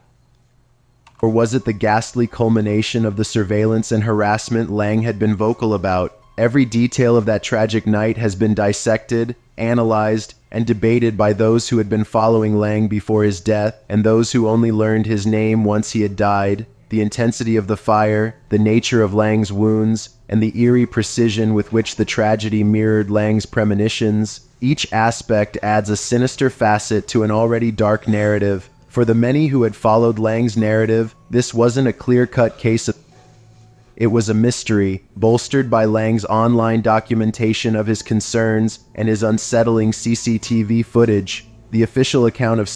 or was it the ghastly culmination of the surveillance and harassment Lang had been vocal about? Every detail of that tragic night has been dissected, analyzed, and debated by those who had been following Lang before his death and those who only learned his name once he had died. The intensity of the fire, the nature of Lang's wounds, and the eerie precision with which the tragedy mirrored Lang's premonitions, each aspect adds a sinister facet to an already dark narrative. For the many who had followed Lang's narrative, this wasn't a clear-cut case of it was a mystery, bolstered by Lang's online documentation of his concerns and his unsettling CCTV footage. The official account of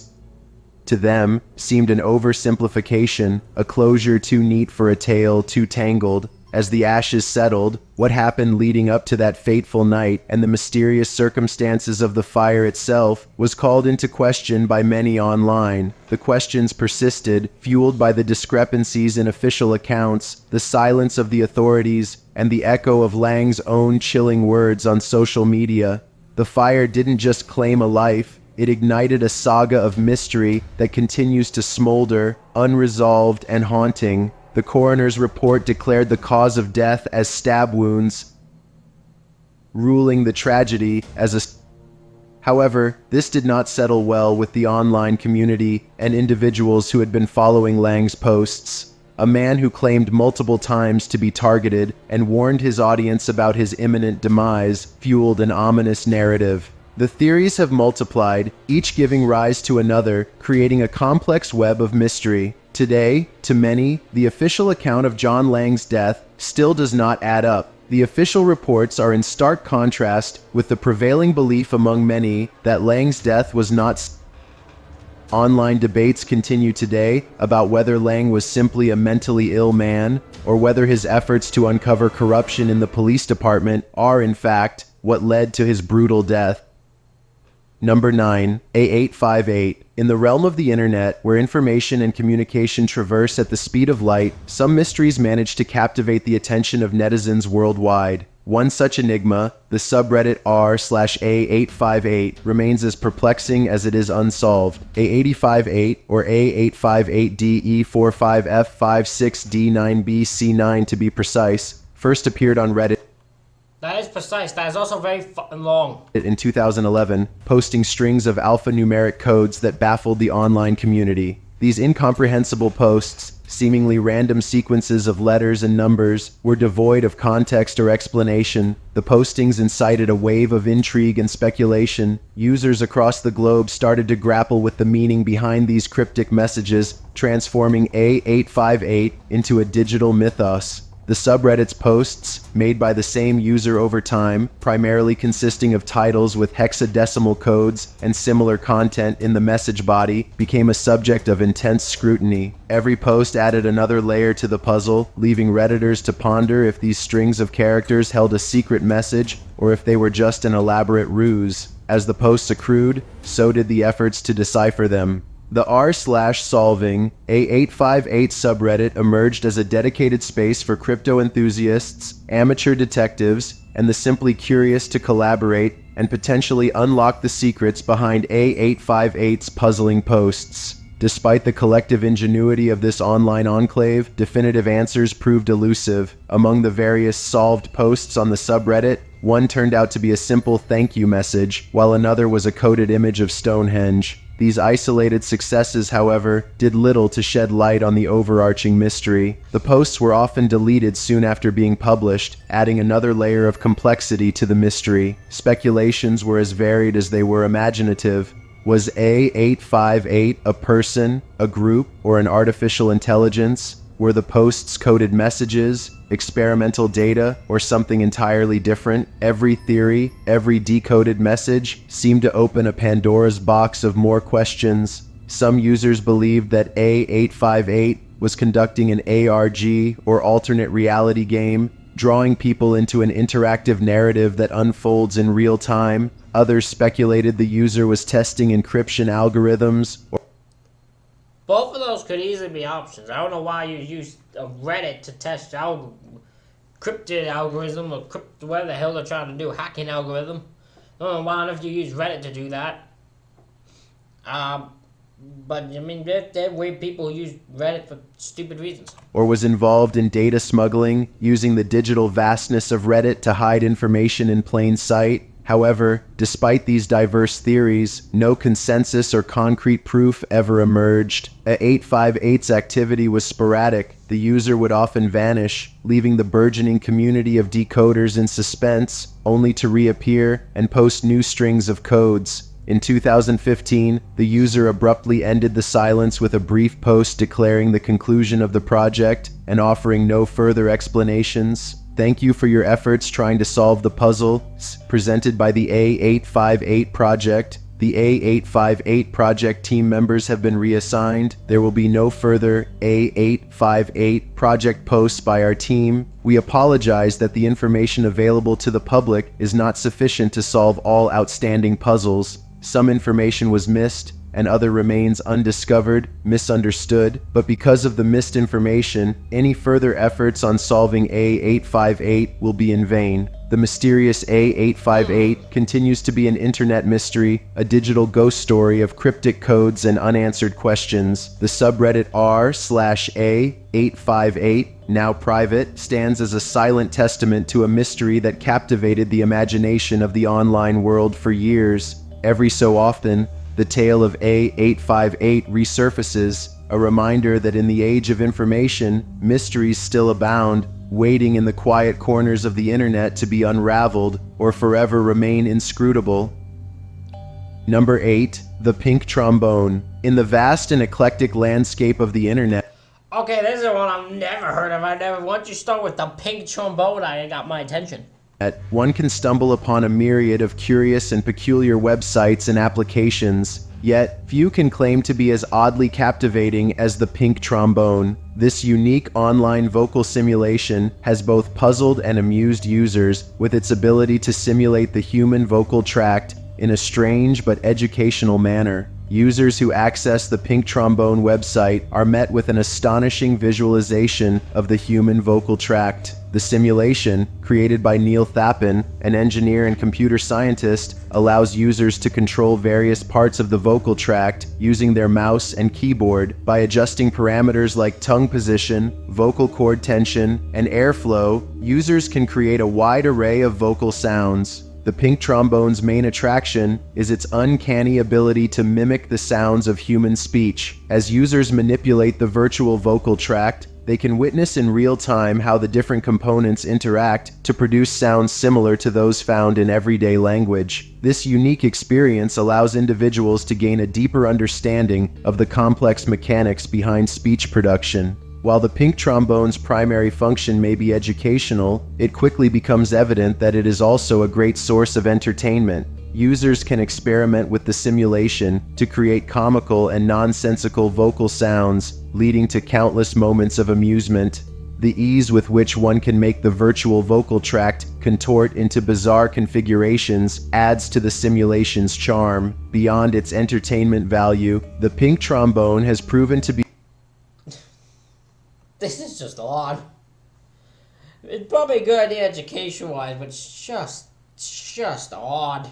to them seemed an oversimplification, a closure too neat for a tale too tangled. As the ashes settled, what happened leading up to that fateful night and the mysterious circumstances of the fire itself was called into question by many online. The questions persisted, fueled by the discrepancies in official accounts, the silence of the authorities, and the echo of Lang's own chilling words on social media. The fire didn't just claim a life, it ignited a saga of mystery that continues to smolder, unresolved and haunting. The coroner's report declared the cause of death as stab wounds, ruling the tragedy as a... However, this did not settle well with the online community and individuals who had been following Lang's posts. A man who claimed multiple times to be targeted and warned his audience about his imminent demise fueled an ominous narrative. The theories have multiplied, each giving rise to another, creating a complex web of mystery. Today, to many, the official account of John Lang's death still does not add up. The official reports are in stark contrast with the prevailing belief among many that Lang's death was not. Online debates continue today about whether Lang was simply a mentally ill man or whether his efforts to uncover corruption in the police department are, in fact, what led to his brutal death. Number 9, A858. In the realm of the internet, where information and communication traverse at the speed of light, some mysteries manage to captivate the attention of netizens worldwide. One such enigma, the subreddit r/A858, remains as perplexing as it is unsolved. A858, or A858DE45F56D9BC9 to be precise, first appeared on Reddit That is precise. That is also very fucking long. in 2011, posting strings of alphanumeric codes that baffled the online community. These incomprehensible posts, seemingly random sequences of letters and numbers, were devoid of context or explanation. The postings incited a wave of intrigue and speculation. Users across the globe started to grapple with the meaning behind these cryptic messages, transforming A858 into a digital mythos. The subreddit's posts, made by the same user over time, primarily consisting of titles with hexadecimal codes and similar content in the message body, became a subject of intense scrutiny. Every post added another layer to the puzzle, leaving Redditors to ponder if these strings of characters held a secret message or if they were just an elaborate ruse. As the posts accrued, so did the efforts to decipher them. The r/solving A858 subreddit emerged as a dedicated space for crypto enthusiasts, amateur detectives, and the simply curious to collaborate and potentially unlock the secrets behind A858's puzzling posts. Despite the collective ingenuity of this online enclave, definitive answers proved elusive. Among the various solved posts on the subreddit, one turned out to be a simple thank you message, while another was a coded image of Stonehenge. These isolated successes, however, did little to shed light on the overarching mystery. The posts were often deleted soon after being published, adding another layer of complexity to the mystery. Speculations were as varied as they were imaginative. Was A858 a person, a group, or an artificial intelligence? Were the posts coded messages, experimental data, or something entirely different? Every theory, every decoded message seemed to open a Pandora's box of more questions. Some users believed that A858 was conducting an ARG or alternate reality game, drawing people into an interactive narrative that unfolds in real time. Others speculated the user was testing encryption algorithms or Both of those could easily be options. I don't know why you use Reddit to test cryptid algorithm or whatever the hell they're trying to do, hacking algorithm. I don't know why on earth you use Reddit to do that. But I mean, there are weird people who use Reddit for stupid reasons. or was involved in data smuggling, using the digital vastness of Reddit to hide information in plain sight. However, despite these diverse theories, no consensus or concrete proof ever emerged. A858's activity was sporadic. The user would often vanish, leaving the burgeoning community of decoders in suspense, only to reappear and post new strings of codes. In 2015, the user abruptly ended the silence with a brief post declaring the conclusion of the project and offering no further explanations. Thank you for your efforts trying to solve the puzzle presented by the A858 project. The A858 project team members have been reassigned. There will be no further A858 project posts by our team. We apologize that the information available to the public is not sufficient to solve all outstanding puzzles. Some information was missed, and other remains undiscovered, misunderstood, but because of the missed information, any further efforts on solving A858 will be in vain. The mysterious A858 continues to be an internet mystery, a digital ghost story of cryptic codes and unanswered questions. The subreddit r/A858, now private, stands as a silent testament to a mystery that captivated the imagination of the online world for years. Every so often, the tale of A858 resurfaces, a reminder that in the age of information, mysteries still abound, waiting in the quiet corners of the internet to be unraveled or forever remain inscrutable. Number 8. The Pink Trombone. In the vast and eclectic landscape of the internet, Okay, this is one I've never heard of. Once you start with the pink trombone, it got my attention. one can stumble upon a myriad of curious and peculiar websites and applications, yet few can claim to be as oddly captivating as the Pink Trombone. This unique online vocal simulation has both puzzled and amused users with its ability to simulate the human vocal tract in a strange but educational manner. Users who access the Pink Trombone website are met with an astonishing visualization of the human vocal tract. The simulation, created by Neil Thapin, an engineer and computer scientist, allows users to control various parts of the vocal tract using their mouse and keyboard by adjusting parameters like tongue position, vocal cord tension, and airflow. Users can create a wide array of vocal sounds. The pink trombone's main attraction is its uncanny ability to mimic the sounds of human speech. As users manipulate the virtual vocal tract, they can witness in real time how the different components interact to produce sounds similar to those found in everyday language. This unique experience allows individuals to gain a deeper understanding of the complex mechanics behind speech production. While the pink trombone's primary function may be educational, it quickly becomes evident that it is also a great source of entertainment. Users can experiment with the simulation to create comical and nonsensical vocal sounds, leading to countless moments of amusement. The ease with which one can make the virtual vocal tract contort into bizarre configurations adds to the simulation's charm. Beyond its entertainment value, the pink trombone has proven to be This is just odd. It's probably a good idea education-wise, but it's just odd.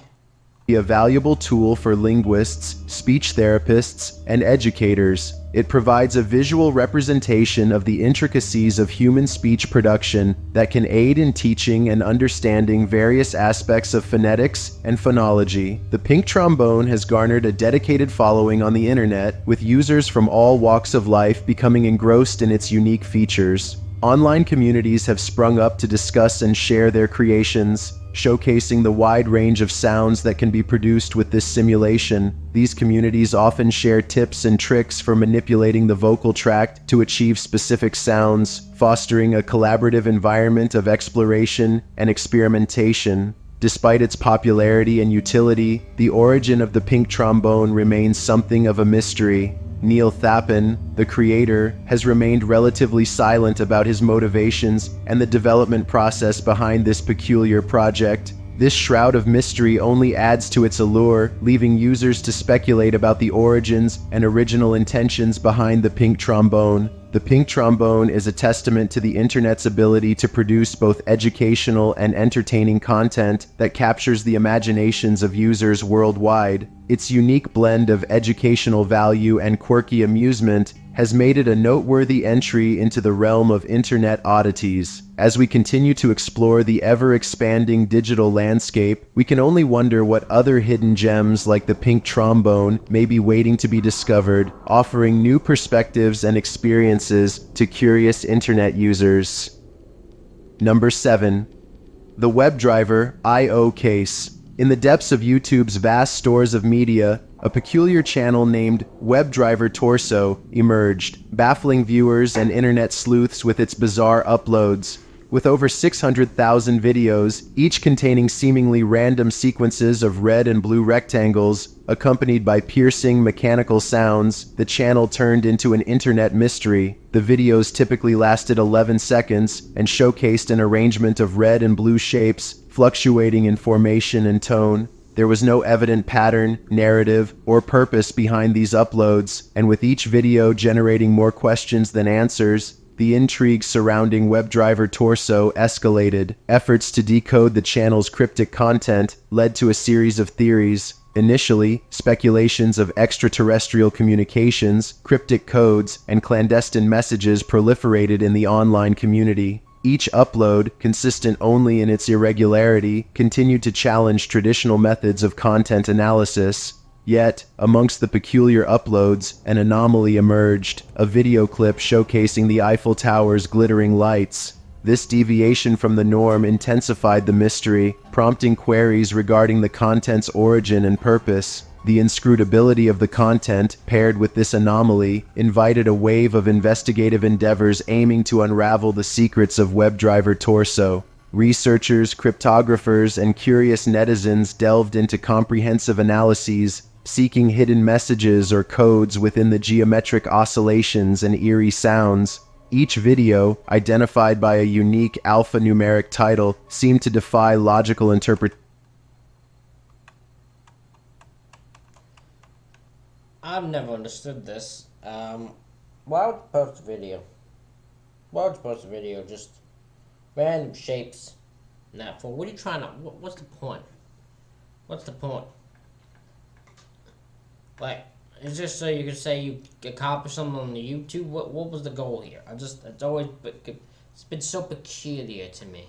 a valuable tool for linguists, speech therapists, and educators. It provides a visual representation of the intricacies of human speech production that can aid in teaching and understanding various aspects of phonetics and phonology. The pink trombone has garnered a dedicated following on the internet, with users from all walks of life becoming engrossed in its unique features. Online communities have sprung up to discuss and share their creations, showcasing the wide range of sounds that can be produced with this simulation. These communities often share tips and tricks for manipulating the vocal tract to achieve specific sounds, fostering a collaborative environment of exploration and experimentation. Despite its popularity and utility, the origin of the pink trombone remains something of a mystery. Neil Thapin, the creator, has remained relatively silent about his motivations and the development process behind this peculiar project. This shroud of mystery only adds to its allure, leaving users to speculate about the origins and original intentions behind the pink trombone. The pink trombone is a testament to the internet's ability to produce both educational and entertaining content that captures the imaginations of users worldwide. Its unique blend of educational value and quirky amusement has made it a noteworthy entry into the realm of internet oddities. As we continue to explore the ever-expanding digital landscape, we can only wonder what other hidden gems like the pink trombone may be waiting to be discovered, offering new perspectives and experiences to curious internet users. Number 7. The WebDriver I/O Case. In the depths of YouTube's vast stores of media, a peculiar channel named WebDriver Torso emerged, baffling viewers and internet sleuths with its bizarre uploads. With over 600,000 videos, each containing seemingly random sequences of red and blue rectangles, accompanied by piercing mechanical sounds, the channel turned into an internet mystery. The videos typically lasted 11 seconds and showcased an arrangement of red and blue shapes, fluctuating in formation and tone. There was no evident pattern, narrative, or purpose behind these uploads, and with each video generating more questions than answers, the intrigue surrounding WebDriver Torso escalated. Efforts to decode the channel's cryptic content led to a series of theories. Initially, speculations of extraterrestrial communications, cryptic codes, and clandestine messages proliferated in the online community. Each upload, consistent only in its irregularity, continued to challenge traditional methods of content analysis. Yet, amongst the peculiar uploads, an anomaly emerged, a video clip showcasing the Eiffel Tower's glittering lights. This deviation from the norm intensified the mystery, prompting queries regarding the content's origin and purpose. The inscrutability of the content, paired with this anomaly, invited a wave of investigative endeavors aiming to unravel the secrets of WebDriver Torso. Researchers, cryptographers, and curious netizens delved into comprehensive analyses, seeking hidden messages or codes within the geometric oscillations and eerie sounds. Each video, identified by a unique alphanumeric title, seemed to defy logical interpretation. I've never understood this. Why would you post a video? Why would you post a video just Random shapes. Not for. What are you trying to? What's the point? What's the point? Like, it's just so you can say you accomplished something on the YouTube. What was the goal here? It's always, it's been so peculiar to me.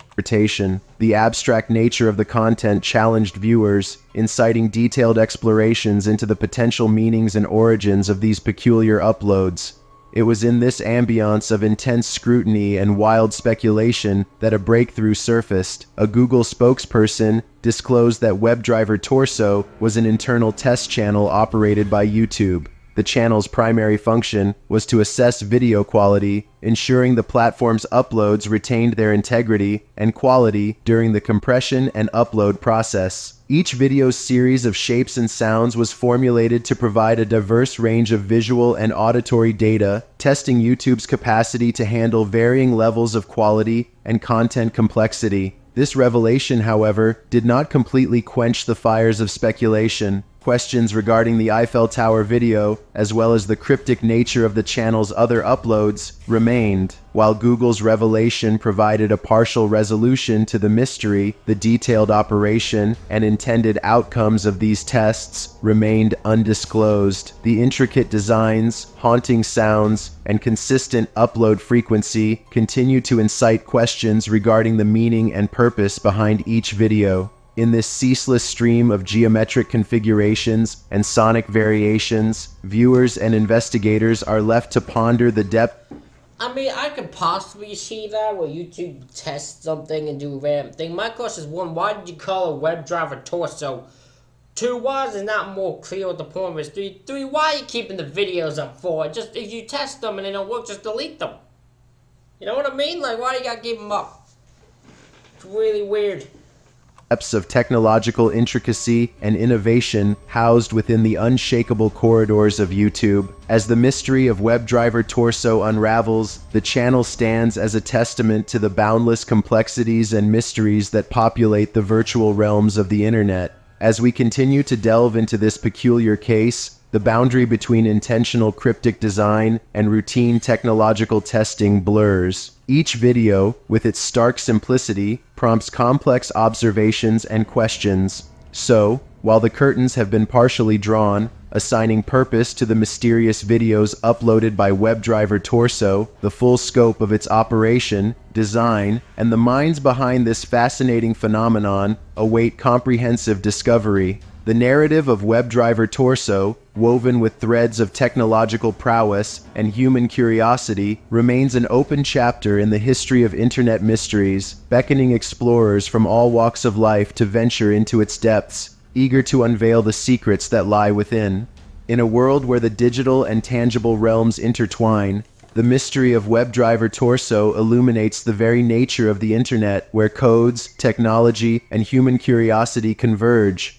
The abstract nature of the content challenged viewers, inciting detailed explorations into the potential meanings and origins of these peculiar uploads. It was in this ambiance of intense scrutiny and wild speculation that a breakthrough surfaced. A Google spokesperson disclosed that WebDriver Torso was an internal test channel operated by YouTube. The channel's primary function was to assess video quality, ensuring the platform's uploads retained their integrity and quality during the compression and upload process. Each video's series of shapes and sounds was formulated to provide a diverse range of visual and auditory data, testing YouTube's capacity to handle varying levels of quality and content complexity. This revelation, however, did not completely quench the fires of speculation. Questions regarding the Eiffel Tower video, as well as the cryptic nature of the channel's other uploads, remained. While Google's revelation provided a partial resolution to the mystery, the detailed operation and intended outcomes of these tests remained undisclosed. The intricate designs, haunting sounds, and consistent upload frequency continue to incite questions regarding the meaning and purpose behind each video. In this ceaseless stream of geometric configurations and sonic variations, viewers and investigators are left to ponder the depth. I mean, I could possibly see that where YouTube tests something and do a random thing. My question is, one, why did you call a WebDriver Torso? Two, why is it not more clear what the point is? Three, why are you keeping the videos up for? Just, if you test them and they don't work, just delete them. You know what I mean? Like, why do you gotta keep them up? It's really weird. Depths of technological intricacy and innovation housed within the unshakable corridors of YouTube. As the mystery of WebDriver Torso unravels, the channel stands as a testament to the boundless complexities and mysteries that populate the virtual realms of the internet. As we continue to delve into this peculiar case, the boundary between intentional cryptic design and routine technological testing blurs. Each video, with its stark simplicity, prompts complex observations and questions. So, while the curtains have been partially drawn, assigning purpose to the mysterious videos uploaded by WebDriver Torso, the full scope of its operation, design, and the minds behind this fascinating phenomenon await comprehensive discovery. The narrative of WebDriver Torso, woven with threads of technological prowess and human curiosity, remains an open chapter in the history of internet mysteries, beckoning explorers from all walks of life to venture into its depths, eager to unveil the secrets that lie within. In a world where the digital and tangible realms intertwine, the mystery of WebDriver Torso illuminates the very nature of the internet, where codes, technology, and human curiosity converge.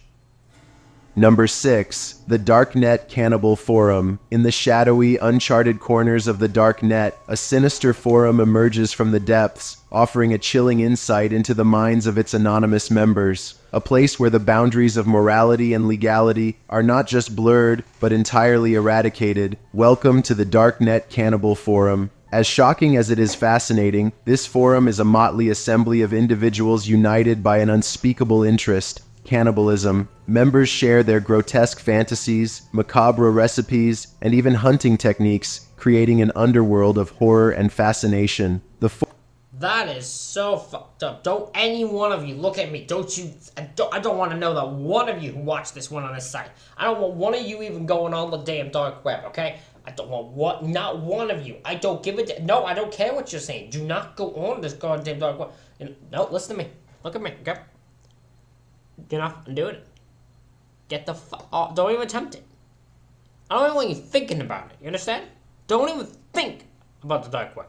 Number 6. The Darknet Cannibal Forum. In the shadowy, uncharted corners of the Darknet, a sinister forum emerges from the depths, offering a chilling insight into the minds of its anonymous members. A place where the boundaries of morality and legality are not just blurred, but entirely eradicated. Welcome to the Darknet Cannibal Forum. As shocking as it is fascinating, this forum is a motley assembly of individuals united by an unspeakable interest: cannibalism. Members share their grotesque fantasies, macabre recipes, and even hunting techniques, creating an underworld of horror and fascination. That is so fucked up. Don't any one of you look at me. I don't want to know that one of you who watched this one on this site. I don't want one of you even going on the damn dark web, okay? I don't want not one of you. I don't give a no, I don't care what you're saying. Do not go on this goddamn dark web. No, listen to me. Look at me, okay? You're not doing it. Get the fuck off. Don't even attempt it. I don't even want you thinking about it. You understand? Don't even think about the dark web.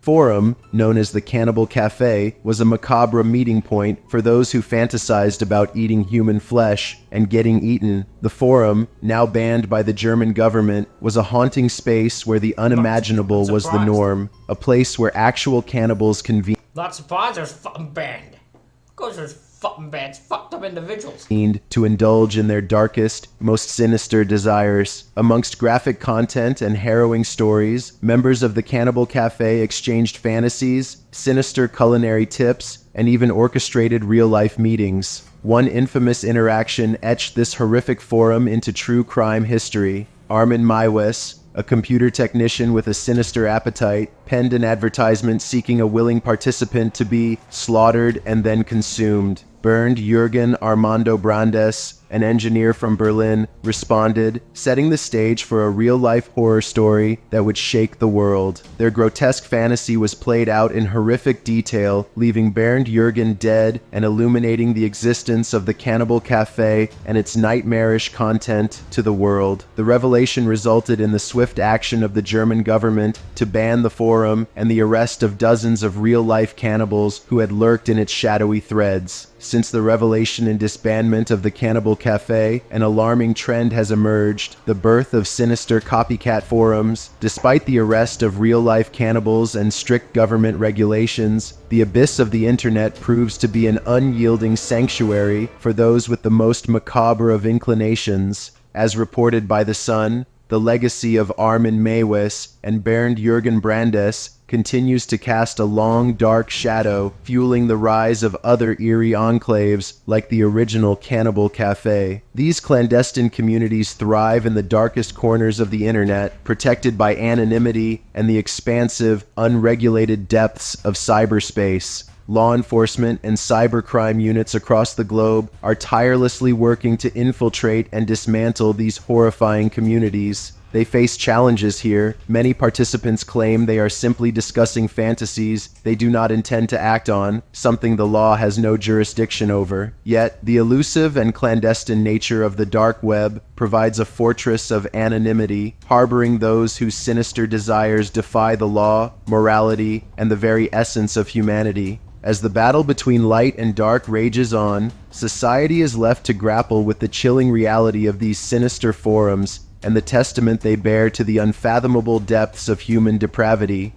Forum, known as the Cannibal Cafe, was a macabre meeting point for those who fantasized about eating human flesh and getting eaten. The forum, now banned by the German government, was a haunting space where the unimaginable was the norm, a place where actual cannibals convened. Not surprised it was fucking banned. Of course it was fucking bands, fucked up individuals. To indulge in their darkest, most sinister desires. Amongst graphic content and harrowing stories, members of the Cannibal Cafe exchanged fantasies, sinister culinary tips, and even orchestrated real-life meetings. One infamous interaction etched this horrific forum into true crime history. Armin Maiwes, a computer technician with a sinister appetite, penned an advertisement seeking a willing participant to be slaughtered and then consumed. Bernd Jürgen Armando Brandes, an engineer from Berlin, responded, setting the stage for a real-life horror story that would shake the world. Their grotesque fantasy was played out in horrific detail, leaving Bernd Jürgen dead and illuminating the existence of the Cannibal Cafe and its nightmarish content to the world. The revelation resulted in the swift action of the German government to ban the forum and the arrest of dozens of real-life cannibals who had lurked in its shadowy threads. Since the revelation and disbandment of the Cannibal Cafe, an alarming trend has emerged, the birth of sinister copycat forums. Despite the arrest of real-life cannibals and strict government regulations, the abyss of the internet proves to be an unyielding sanctuary for those with the most macabre of inclinations. As reported by The Sun, the legacy of Armin Maiwes and Bernd Jürgen Brandes continues to cast a long, dark shadow, fueling the rise of other eerie enclaves like the original Cannibal Cafe. These clandestine communities thrive in the darkest corners of the internet, protected by anonymity and the expansive, unregulated depths of cyberspace. Law enforcement and cybercrime units across the globe are tirelessly working to infiltrate and dismantle these horrifying communities. They face challenges here. Many participants claim they are simply discussing fantasies they do not intend to act on, something the law has no jurisdiction over. Yet, the elusive and clandestine nature of the dark web provides a fortress of anonymity, harboring those whose sinister desires defy the law, morality, and the very essence of humanity. As the battle between light and dark rages on, society is left to grapple with the chilling reality of these sinister forums and the testament they bear to the unfathomable depths of human depravity.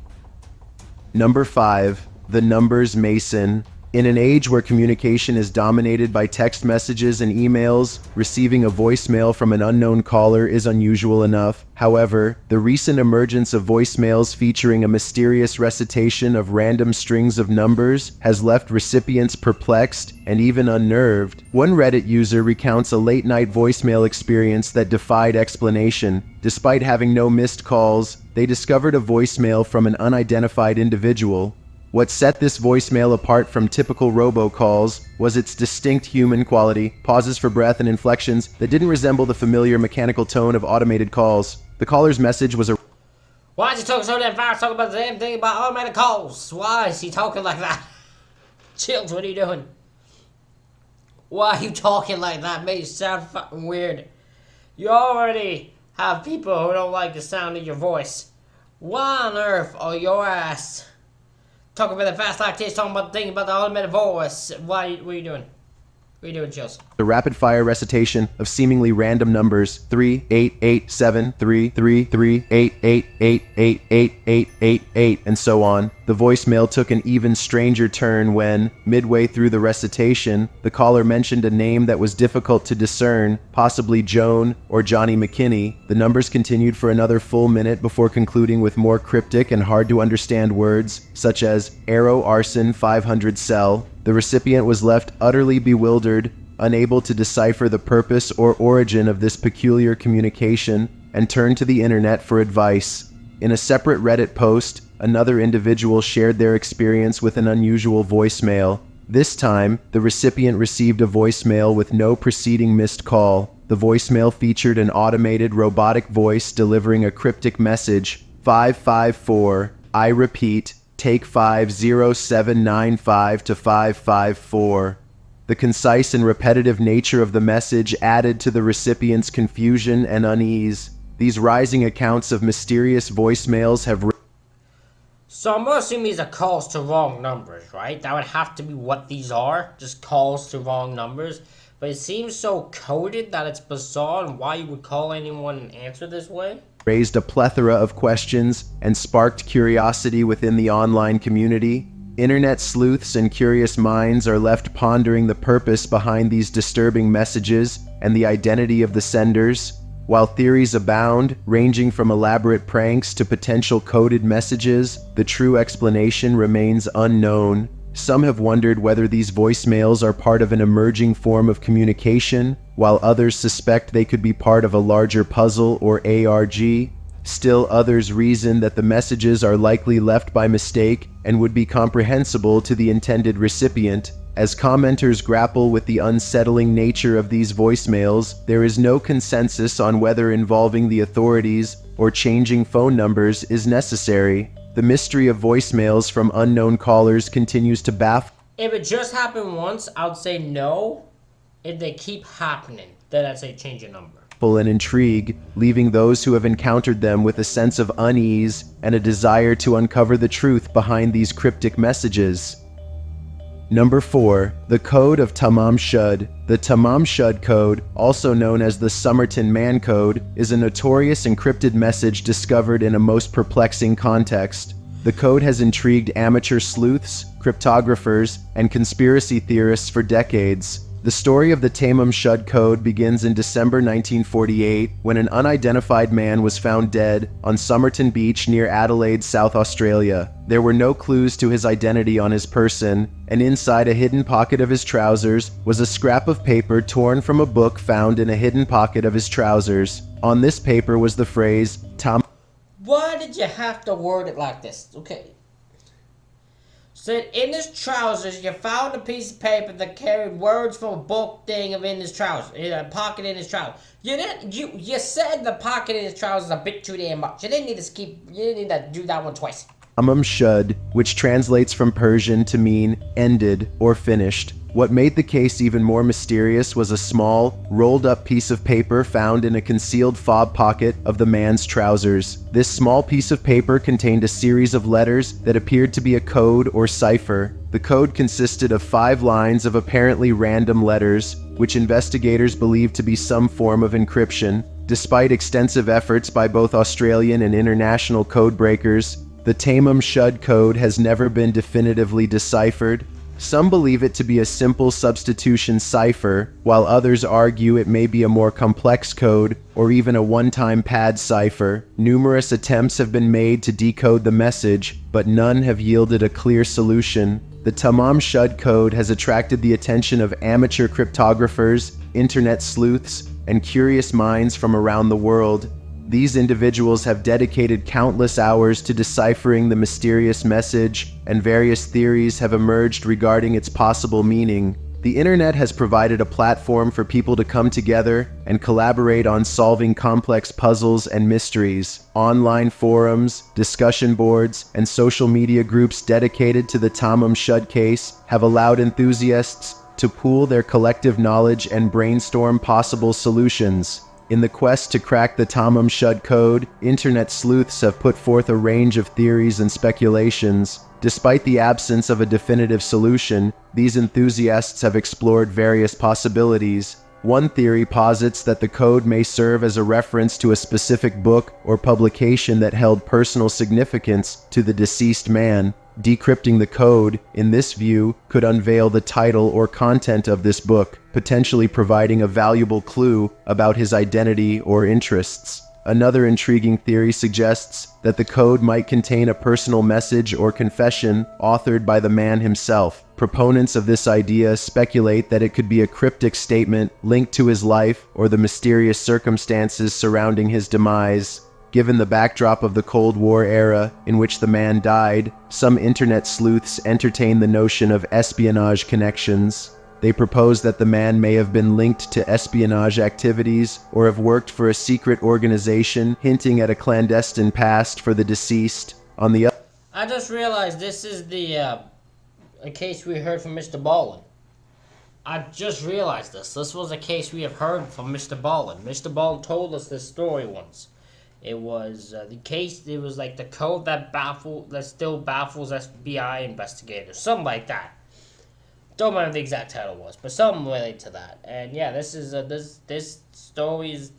Number 5. The Numbers Mason. In an age where communication is dominated by text messages and emails, receiving a voicemail from an unknown caller is unusual enough. However, the recent emergence of voicemails featuring a mysterious recitation of random strings of numbers has left recipients perplexed and even unnerved. One Reddit user recounts a late-night voicemail experience that defied explanation. Despite having no missed calls, they discovered a voicemail from an unidentified individual. What set this voicemail apart from typical robocalls was its distinct human quality, pauses for breath and inflections that didn't resemble the familiar mechanical tone of automated calls. The caller's message was a Why is he talking so damn fast? Talking about the damn thing about automatic calls. Why is he talking like that? Chills, what are you doing? Why are you talking like that? Made you sound fucking weird. You already have people who don't like the sound of your voice. Why on earth are your ass talking about the fast like this, talking about the thing about the automated voice? What are you doing? What are you doing, Chills? The rapid-fire recitation of seemingly random numbers 388733388888888, and so on. The voicemail took an even stranger turn when, midway through the recitation, the caller mentioned a name that was difficult to discern, possibly Joan or Johnny McKinney. The numbers continued for another full minute before concluding with more cryptic and hard-to-understand words, such as Arrow Arson 500 Cell. The recipient was left utterly bewildered, unable to decipher the purpose or origin of this peculiar communication, and turned to the internet for advice. In a separate Reddit post, another individual shared their experience with an unusual voicemail. This time, the recipient received a voicemail with no preceding missed call. The voicemail featured an automated robotic voice delivering a cryptic message, 554, I repeat, take 50795 to 554. The concise and repetitive nature of the message added to the recipient's confusion and unease. These rising accounts of mysterious voicemails have So I'm assuming these are calls to wrong numbers, right? That would have to be what these are, just calls to wrong numbers. But it seems so coded that it's bizarre and why you would call anyone and answer this way. Raised a plethora of questions and sparked curiosity within the online community. Internet sleuths and curious minds are left pondering the purpose behind these disturbing messages and the identity of the senders. While theories abound, ranging from elaborate pranks to potential coded messages, the true explanation remains unknown. Some have wondered whether these voicemails are part of an emerging form of communication, while others suspect they could be part of a larger puzzle or ARG. Still others reason that the messages are likely left by mistake and would be comprehensible to the intended recipient. As commenters grapple with the unsettling nature of these voicemails, there is no consensus on whether involving the authorities or changing phone numbers is necessary. The mystery of voicemails from unknown callers continues to baffle. If it just happened once, I would say no. If they keep happening, then I'd say change your number. And intrigue, leaving those who have encountered them with a sense of unease and a desire to uncover the truth behind these cryptic messages. Number 4. The Code of Tamam Shud. The Tamam Shud Code, also known as the Somerton Man Code, is a notorious encrypted message discovered in a most perplexing context. The code has intrigued amateur sleuths, cryptographers, and conspiracy theorists for decades. The story of the Tamam Shud Code begins in December 1948 when an unidentified man was found dead on Somerton Beach near Adelaide, South Australia. There were no clues to his identity on his person, and inside a hidden pocket of his trousers was a scrap of paper torn from a book found in a hidden pocket of his trousers. On this paper was the phrase, Tam. Why did you have to word it like this? Okay. Said in his trousers, you found a piece of paper that carried words from a book thing of in his trousers, in a pocket in his trousers. You said the pocket in his trousers a bit too damn much. You didn't need to do that one twice. Tamam Shud, which translates from Persian to mean ended or finished. What made the case even more mysterious was a small, rolled-up piece of paper found in a concealed fob pocket of the man's trousers. This small piece of paper contained a series of letters that appeared to be a code or cipher. The code consisted of 5 lines of apparently random letters, which investigators believed to be some form of encryption. Despite extensive efforts by both Australian and international code breakers, the Tamam Shud code has never been definitively deciphered. Some believe it to be a simple substitution cipher, while others argue it may be a more complex code or even a one-time pad cipher. Numerous attempts have been made to decode the message, but none have yielded a clear solution. The Tamam Shud code has attracted the attention of amateur cryptographers, internet sleuths, and curious minds from around the world. These individuals have dedicated countless hours to deciphering the mysterious message, and various theories have emerged regarding its possible meaning. The internet has provided a platform for people to come together and collaborate on solving complex puzzles and mysteries. Online forums, discussion boards, and social media groups dedicated to the Tamam Shud case have allowed enthusiasts to pool their collective knowledge and brainstorm possible solutions. In the quest to crack the Tamam Shud code, internet sleuths have put forth a range of theories and speculations. Despite the absence of a definitive solution, these enthusiasts have explored various possibilities. One theory posits that the code may serve as a reference to a specific book or publication that held personal significance to the deceased man. Decrypting the code, in this view, could unveil the title or content of this book, potentially providing a valuable clue about his identity or interests. Another intriguing theory suggests that the code might contain a personal message or confession authored by the man himself. Proponents of this idea speculate that it could be a cryptic statement linked to his life or the mysterious circumstances surrounding his demise. Given the backdrop of the Cold War era in which the man died, some internet sleuths entertain the notion of espionage connections. They propose that the man may have been linked to espionage activities or have worked for a secret organization, hinting at a clandestine past for the deceased. On the other, I just realized this is a case we heard from Mr. Ballin. I just realized this. This was a case we have heard from Mr. Ballin. Mr. Ballin told us this story once. It was the case. It was like the code that still baffles FBI investigators, something like that. Don't remember the exact title was, but something related to that. And yeah, this story is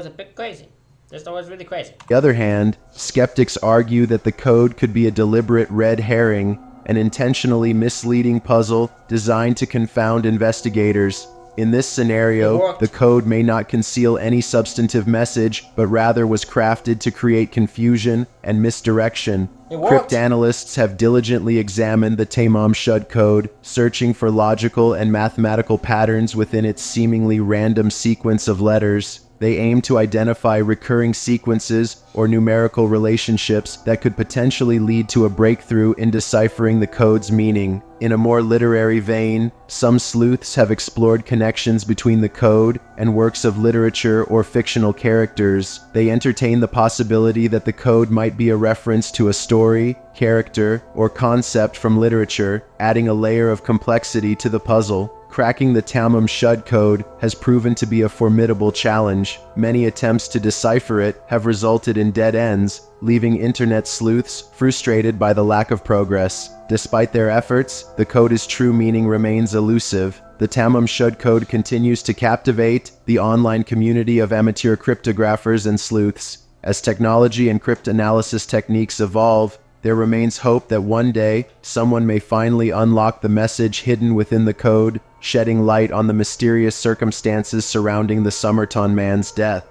a bit crazy. This story is really crazy. on the other hand, skeptics argue that the code could be a deliberate red herring an intentionally misleading puzzle designed to confound investigators. In this scenario, the code may not conceal any substantive message, but rather was crafted to create confusion and misdirection. Cryptanalysts have diligently examined the Tamam Shud code, searching for logical and mathematical patterns within its seemingly random sequence of letters. They aim to identify recurring sequences or numerical relationships that could potentially lead to a breakthrough in deciphering the code's meaning. In a more literary vein, some sleuths have explored connections between the code and works of literature or fictional characters. They entertain the possibility that the code might be a reference to a story, character, or concept from literature, adding a layer of complexity to the puzzle. Cracking the Tamam Shud code has proven to be a formidable challenge. Many attempts to decipher it have resulted in dead ends, leaving internet sleuths frustrated by the lack of progress. Despite their efforts, the code's true meaning remains elusive. The Tamam Shud code continues to captivate the online community of amateur cryptographers and sleuths. As technology and cryptanalysis techniques evolve, there remains hope that one day, someone may finally unlock the message hidden within the code, shedding light on the mysterious circumstances surrounding the Summerton man's death.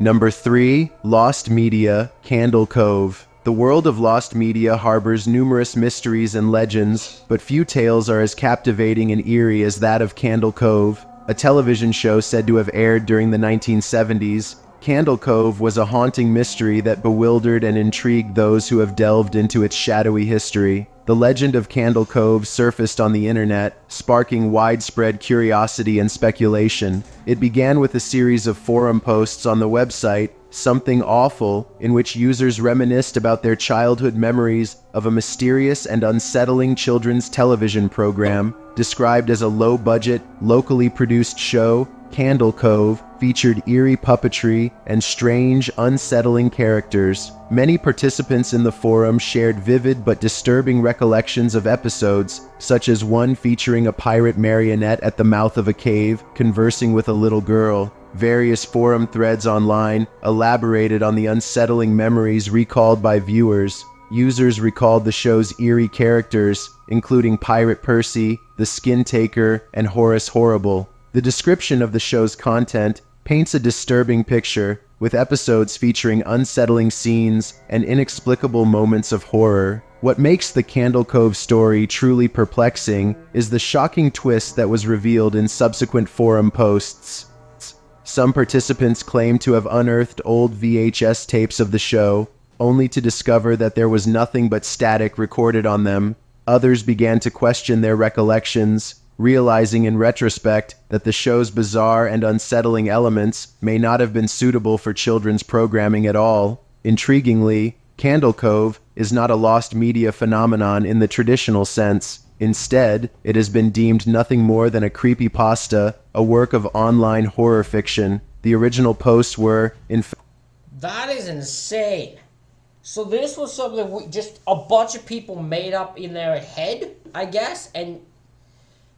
Number 3. Lost Media, Candle Cove. The world of lost media harbors numerous mysteries and legends, but few tales are as captivating and eerie as that of Candle Cove. A television show said to have aired during the 1970s, Candle Cove was a haunting mystery that bewildered and intrigued those who have delved into its shadowy history. The legend of Candle Cove surfaced on the internet, sparking widespread curiosity and speculation. It began with a series of forum posts on the website, Something Awful, in which users reminisced about their childhood memories of a mysterious and unsettling children's television program. Described as a low-budget, locally produced show, Candle Cove featured eerie puppetry and strange, unsettling characters. Many participants in the forum shared vivid but disturbing recollections of episodes, such as one featuring a pirate marionette at the mouth of a cave, conversing with a little girl. Various forum threads online elaborated on the unsettling memories recalled by viewers. Users recalled the show's eerie characters, including Pirate Percy, the Skin Taker, and Horace Horrible. The description of the show's content paints a disturbing picture, with episodes featuring unsettling scenes and inexplicable moments of horror. What makes the Candle Cove story truly perplexing is the shocking twist that was revealed in subsequent forum posts. Some participants claim to have unearthed old VHS tapes of the show, only to discover that there was nothing but static recorded on them. Others began to question their recollections, realizing in retrospect that the show's bizarre and unsettling elements may not have been suitable for children's programming at all. Intriguingly, Candle Cove is not a lost media phenomenon in the traditional sense. Instead, it has been deemed nothing more than a creepypasta, a work of online horror fiction. The original posts were, That is insane. So this was something just a bunch of people made up in their head, I guess, and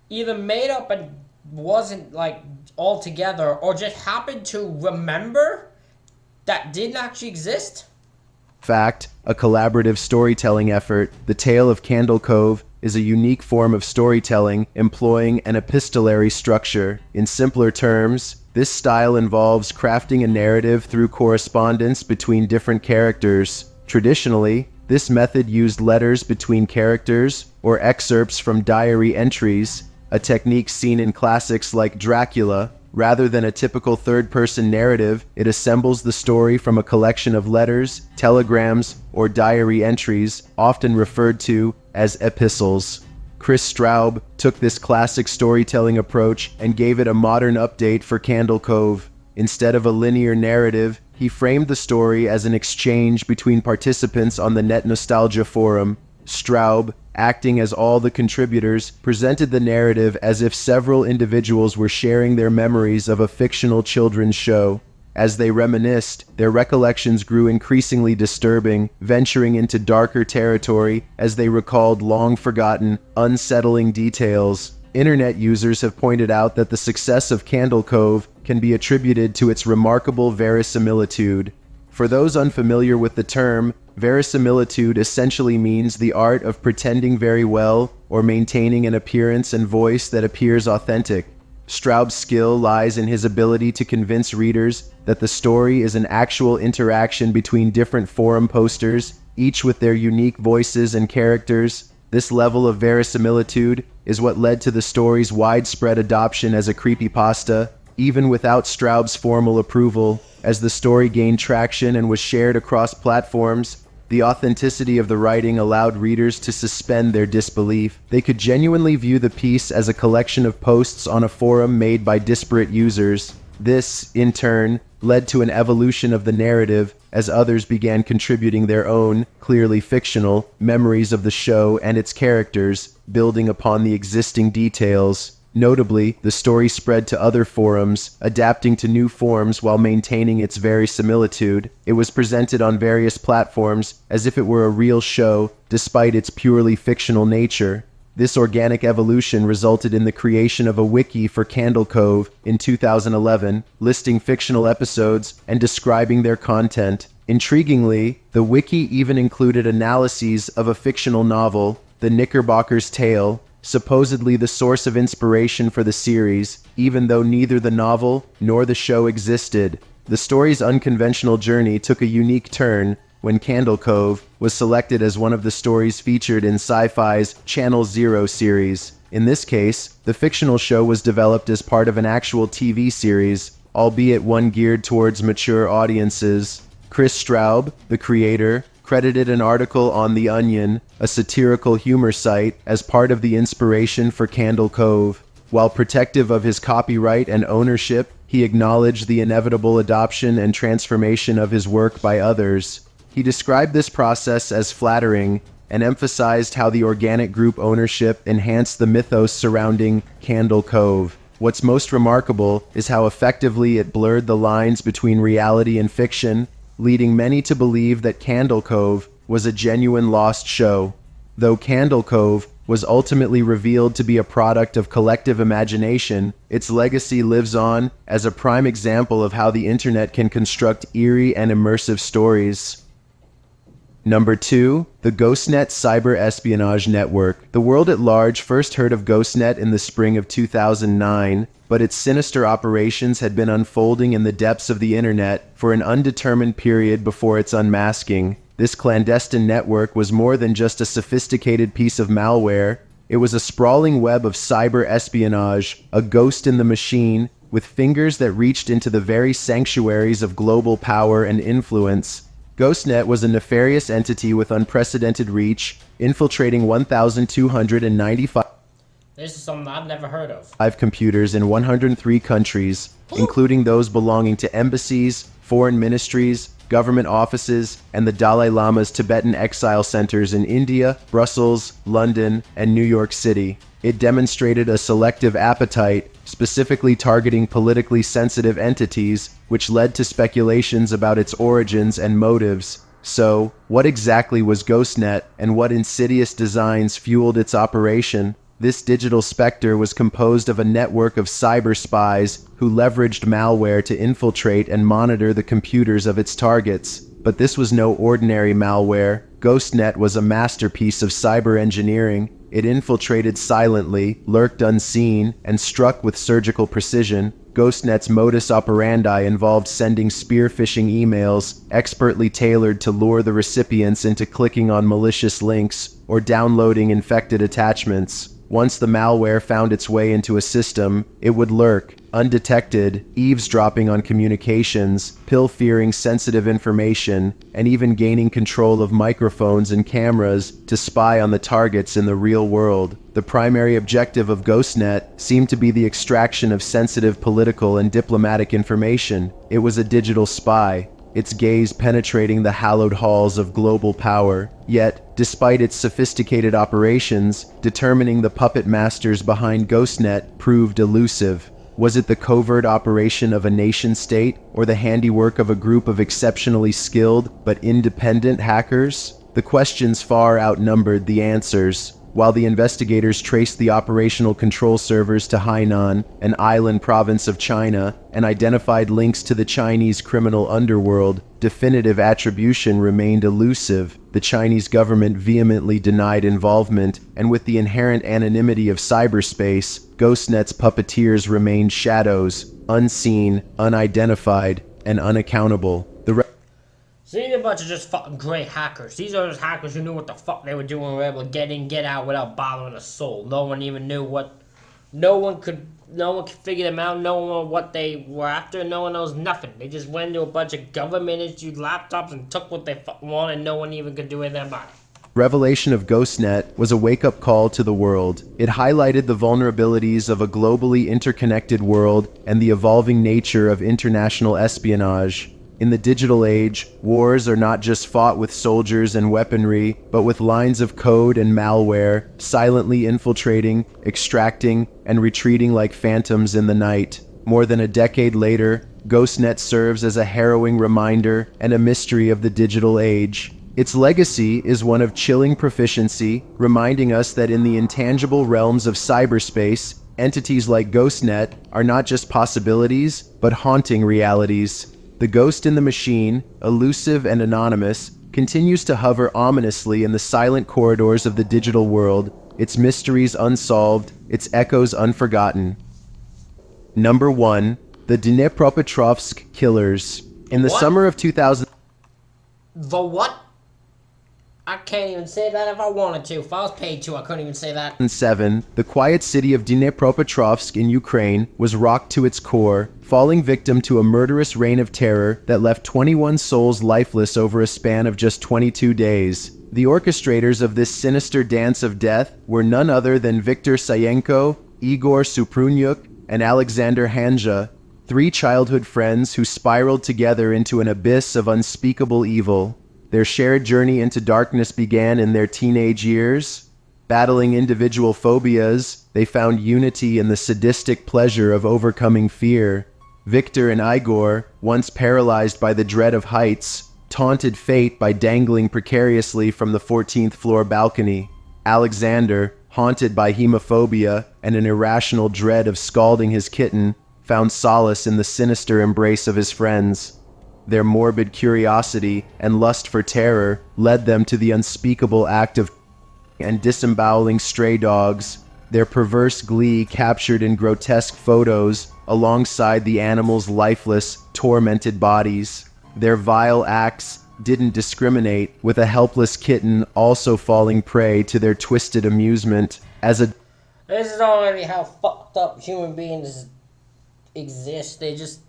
either made up and wasn't like all together, or just happened to remember that didn't actually exist. fact, a collaborative storytelling effort. The Tale of Candle Cove is a unique form of storytelling employing an epistolary structure. In simpler terms, this style involves crafting a narrative through correspondence between different characters. Traditionally, this method used letters between characters or excerpts from diary entries, a technique seen in classics like Dracula. Rather than a typical third-person narrative, it assembles the story from a collection of letters, telegrams, or diary entries, often referred to as epistles. Chris Straub took this classic storytelling approach and gave it a modern update for Candle Cove. Instead of a linear narrative, he framed the story as an exchange between participants on the Net Nostalgia forum. Straub, acting as all the contributors, presented the narrative as if several individuals were sharing their memories of a fictional children's show. As they reminisced, their recollections grew increasingly disturbing, venturing into darker territory as they recalled long-forgotten, unsettling details. Internet users have pointed out that the success of Candle Cove can be attributed to its remarkable verisimilitude. For those unfamiliar with the term, Verisimilitude essentially means the art of pretending very well or maintaining an appearance and voice that appears authentic. Straub's skill lies in his ability to convince readers that the story is an actual interaction between different forum posters, each with their unique voices and characters. This level of verisimilitude is what led to the story's widespread adoption as a creepypasta, even without Straub's formal approval. As the story gained traction and was shared across platforms, the authenticity of the writing allowed readers to suspend their disbelief. They could genuinely view the piece as a collection of posts on a forum made by disparate users. This, in turn, led to an evolution of the narrative as others began contributing their own, clearly fictional, memories of the show and its characters, building upon the existing details. Notably, the story spread to other forums, adapting to new forms while maintaining its verisimilitude. It was presented on various platforms as if it were a real show, despite its purely fictional nature. This organic evolution resulted in the creation of a wiki for Candle Cove in 2011, listing fictional episodes and describing their content. Intriguingly, the wiki even included analyses of a fictional novel, The Knickerbocker's Tale, supposedly the source of inspiration for the series, even though neither the novel nor the show existed. The story's unconventional journey took a unique turn when Candle Cove was selected as one of the stories featured in Sci-Fi's Channel Zero series. In this case, the fictional show was developed as part of an actual TV series, albeit one geared towards mature audiences. Chris Straub, the creator, credited an article on The Onion, a satirical humor site, as part of the inspiration for Candle Cove. While protective of his copyright and ownership, he acknowledged the inevitable adoption and transformation of his work by others. He described this process as flattering and emphasized how the organic group ownership enhanced the mythos surrounding Candle Cove. What's most remarkable is how effectively it blurred the lines between reality and fiction, leading many to believe that Candle Cove was a genuine lost show. Though Candle Cove was ultimately revealed to be a product of collective imagination, its legacy lives on as a prime example of how the internet can construct eerie and immersive stories. Number 2, the GhostNet Cyber Espionage Network. The world at large first heard of GhostNet in the spring of 2009, but its sinister operations had been unfolding in the depths of the internet for an undetermined period before its unmasking. This clandestine network was more than just a sophisticated piece of malware. It was a sprawling web of cyber espionage, a ghost in the machine, with fingers that reached into the very sanctuaries of global power and influence. GhostNet was a nefarious entity with unprecedented reach, infiltrating 1,295 This is something I've never heard of. computers in 103 countries, including those belonging to embassies, foreign ministries, government offices, and the Dalai Lama's Tibetan exile centers in India, Brussels, London, and New York City. It demonstrated a selective appetite, specifically targeting politically sensitive entities, which led to speculations about its origins and motives. So, what exactly was GhostNet, and what insidious designs fueled its operation? This digital specter was composed of a network of cyber spies who leveraged malware to infiltrate and monitor the computers of its targets. But this was no ordinary malware. GhostNet was a masterpiece of cyber engineering. It infiltrated silently, lurked unseen, and struck with surgical precision. GhostNet's modus operandi involved sending spear-phishing emails, expertly tailored to lure the recipients into clicking on malicious links or downloading infected attachments. Once the malware found its way into a system, it would lurk, undetected, eavesdropping on communications, pilfering sensitive information, and even gaining control of microphones and cameras to spy on the targets in the real world. The primary objective of GhostNet seemed to be the extraction of sensitive political and diplomatic information. It was a digital spy, its gaze penetrating the hallowed halls of global power. Yet, despite its sophisticated operations, determining the puppet masters behind GhostNet proved elusive. Was it the covert operation of a nation-state, or the handiwork of a group of exceptionally skilled but independent hackers? The questions far outnumbered the answers. while the investigators traced the operational control servers to Hainan, an island province of China, and identified links to the Chinese criminal underworld, definitive attribution remained elusive. The Chinese government vehemently denied involvement, and with the inherent anonymity of cyberspace, GhostNet's puppeteers remained shadows, unseen, unidentified, and unaccountable. These are a bunch of just fucking great hackers. These are just hackers who knew what the fuck they were doing and were able to get in, get out without bothering a soul. No one even knew what... No one could figure them out. No one knew what they were after. No one knows nothing. They just went into a bunch of government-issued laptops and took what they fucking wanted, and no one even could do anything about it. Revelation of GhostNet was a wake-up call to the world. It highlighted the vulnerabilities of a globally interconnected world and the evolving nature of international espionage. In the digital age, wars are not just fought with soldiers and weaponry, but with lines of code and malware, silently infiltrating, extracting, and retreating like phantoms in the night. More than a decade later, GhostNet serves as a harrowing reminder and a mystery of the digital age. Its legacy is one of chilling proficiency, reminding us that in the intangible realms of cyberspace, entities like GhostNet are not just possibilities, but haunting realities. The ghost in the machine, elusive and anonymous, continues to hover ominously in the silent corridors of the digital world, its mysteries unsolved, its echoes unforgotten. Number 1. The Dnipropetrovsk Killers. In the summer of 2000... The what? I can't even say that if I wanted to. If I was paid to, I couldn't even say that. 2007, the quiet city of Dnipropetrovsk in Ukraine was rocked to its core, falling victim to a murderous reign of terror that left 21 souls lifeless over a span of just 22 days. The orchestrators of this sinister dance of death were none other than Viktor Sayenko, Igor Suprunyuk, and Alexander Hanja, 3 childhood friends who spiraled together into an abyss of unspeakable evil. Their shared journey into darkness began in their teenage years. Battling individual phobias, they found unity in the sadistic pleasure of overcoming fear. Viktor and Igor, once paralyzed by the dread of heights, taunted fate by dangling precariously from the 14th floor balcony. Alexander, haunted by hemophobia and an irrational dread of scalding his kitten, found solace in the sinister embrace of his friends. Their morbid curiosity and lust for terror led them to the unspeakable act of and disemboweling stray dogs, their perverse glee captured in grotesque photos alongside the animals' lifeless, tormented bodies. Their vile acts didn't discriminate, with a helpless kitten also falling prey to their twisted amusement. This is already how fucked up human beings exist. They just...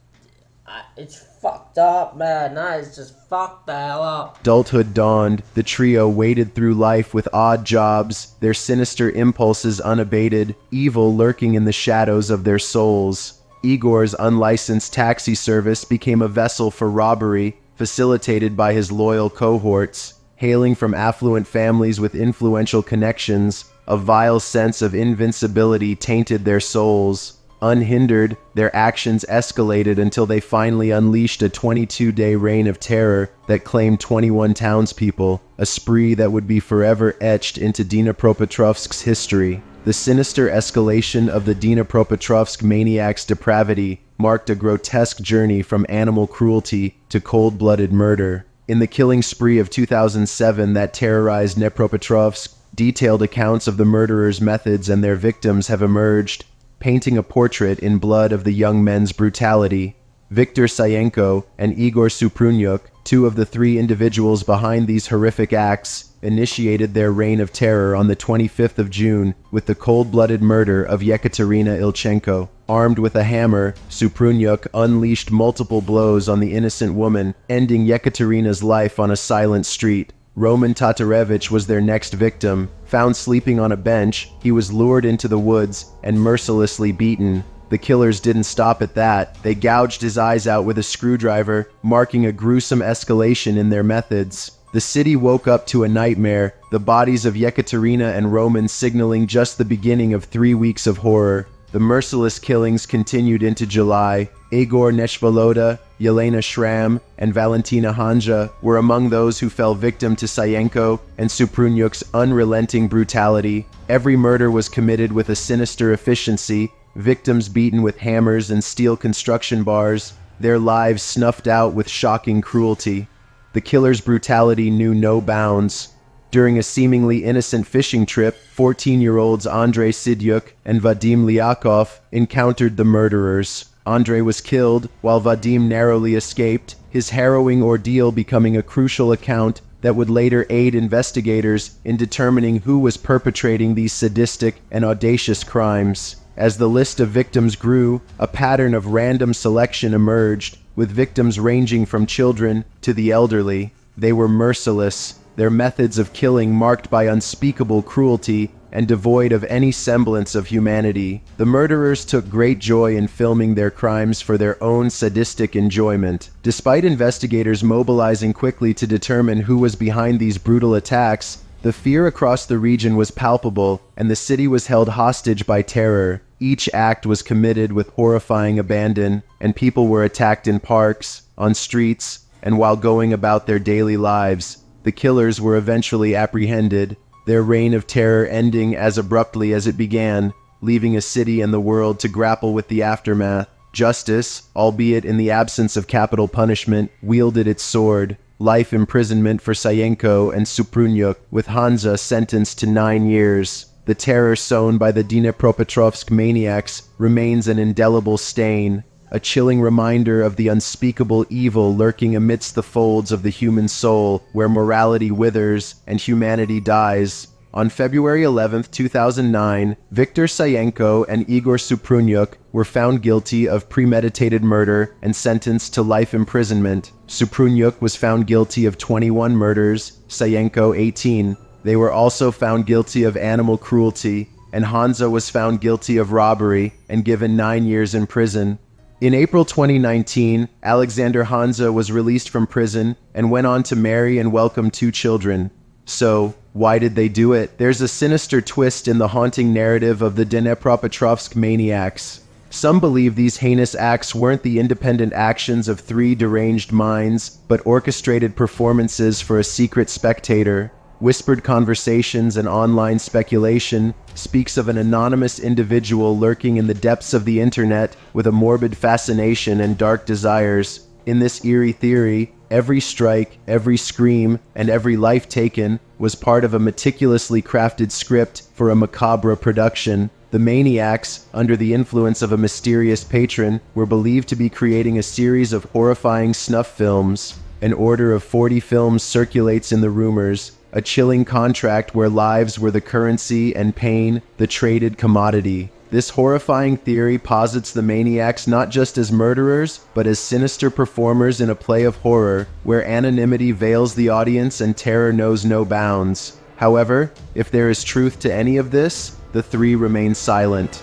it's fucked up, man. It's just fucked the hell up. Adulthood dawned. The trio waded through life with odd jobs, their sinister impulses unabated, evil lurking in the shadows of their souls. Igor's unlicensed taxi service became a vessel for robbery, facilitated by his loyal cohorts. Hailing from affluent families with influential connections, a vile sense of invincibility tainted their souls. Unhindered, their actions escalated until they finally unleashed a 22-day reign of terror that claimed 21 townspeople, a spree that would be forever etched into Dnipropetrovsk's history. The sinister escalation of the Dnipropetrovsk maniac's depravity marked a grotesque journey from animal cruelty to cold-blooded murder. In the killing spree of 2007 that terrorized Dnipropetrovsk, detailed accounts of the murderers' methods and their victims have emerged, painting a portrait in blood of the young men's brutality. Viktor Sayenko and Igor Suprunyuk, 2 of the 3 individuals behind these horrific acts, initiated their reign of terror on the 25th of June with the cold-blooded murder of Yekaterina Ilchenko. Armed with a hammer, Suprunyuk unleashed multiple blows on the innocent woman, ending Yekaterina's life on a silent street. Roman Tatarevich was their next victim. Found sleeping on a bench, he was lured into the woods and mercilessly beaten. The killers didn't stop at that. They gouged his eyes out with a screwdriver, marking a gruesome escalation in their methods. The city woke up to a nightmare, the bodies of Yekaterina and Roman signaling just the beginning of 3 weeks of horror. The merciless killings continued into July. Igor Neshvoloda, Yelena Shram, and Valentina Hanja were among those who fell victim to Sayenko and Suprunyuk's unrelenting brutality. Every murder was committed with a sinister efficiency, victims beaten with hammers and steel construction bars, their lives snuffed out with shocking cruelty. The killer's brutality knew no bounds. During a seemingly innocent fishing trip, 14-year-olds Andrei Sidyuk and Vadim Lyakov encountered the murderers. Andrei was killed, while Vadim narrowly escaped, his harrowing ordeal becoming a crucial account that would later aid investigators in determining who was perpetrating these sadistic and audacious crimes. As the list of victims grew, a pattern of random selection emerged, with victims ranging from children to the elderly. They were merciless, their methods of killing marked by unspeakable cruelty and devoid of any semblance of humanity. The murderers took great joy in filming their crimes for their own sadistic enjoyment. Despite investigators mobilizing quickly to determine who was behind these brutal attacks, the fear across the region was palpable, and the city was held hostage by terror. Each act was committed with horrifying abandon, and people were attacked in parks, on streets, and while going about their daily lives. The killers were eventually apprehended, their reign of terror ending as abruptly as it began, leaving a city and the world to grapple with the aftermath. Justice, albeit in the absence of capital punishment, wielded its sword. Life imprisonment for Sayenko and Suprunyuk, with Hanza sentenced to 9 years. The terror sown by the Dnipropetrovsk maniacs remains an indelible stain, a chilling reminder of the unspeakable evil lurking amidst the folds of the human soul, where morality withers and humanity dies. On February 11, 2009, Viktor Sayenko and Igor Suprunyuk were found guilty of premeditated murder and sentenced to life imprisonment. Suprunyuk was found guilty of 21 murders, Sayenko 18. They were also found guilty of animal cruelty, and Hanza was found guilty of robbery and given 9 years in prison. In April 2019, Alexander Hanza was released from prison and went on to marry and welcome 2 children. So, why did they do it? There's a sinister twist in the haunting narrative of the Dnipropetrovsk maniacs. Some believe these heinous acts weren't the independent actions of 3 deranged minds, but orchestrated performances for a secret spectator. Whispered conversations and online speculation speaks of an anonymous individual lurking in the depths of the internet with a morbid fascination and dark desires. In this eerie theory, every strike, every scream, and every life taken was part of a meticulously crafted script for a macabre production. The maniacs, under the influence of a mysterious patron, were believed to be creating a series of horrifying snuff films. An order of 40 films circulates in the rumors, a chilling contract where lives were the currency and pain the traded commodity. This horrifying theory posits the maniacs not just as murderers, but as sinister performers in a play of horror, where anonymity veils the audience and terror knows no bounds. However, if there is truth to any of this, the 3 remain silent.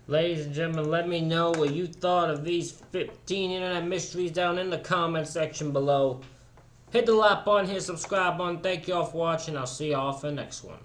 Ladies and gentlemen, let me know what you thought of these 15 internet mysteries down in the comment section below. Hit the like button, hit the subscribe button. Thank you all for watching. I'll see you all for the next one.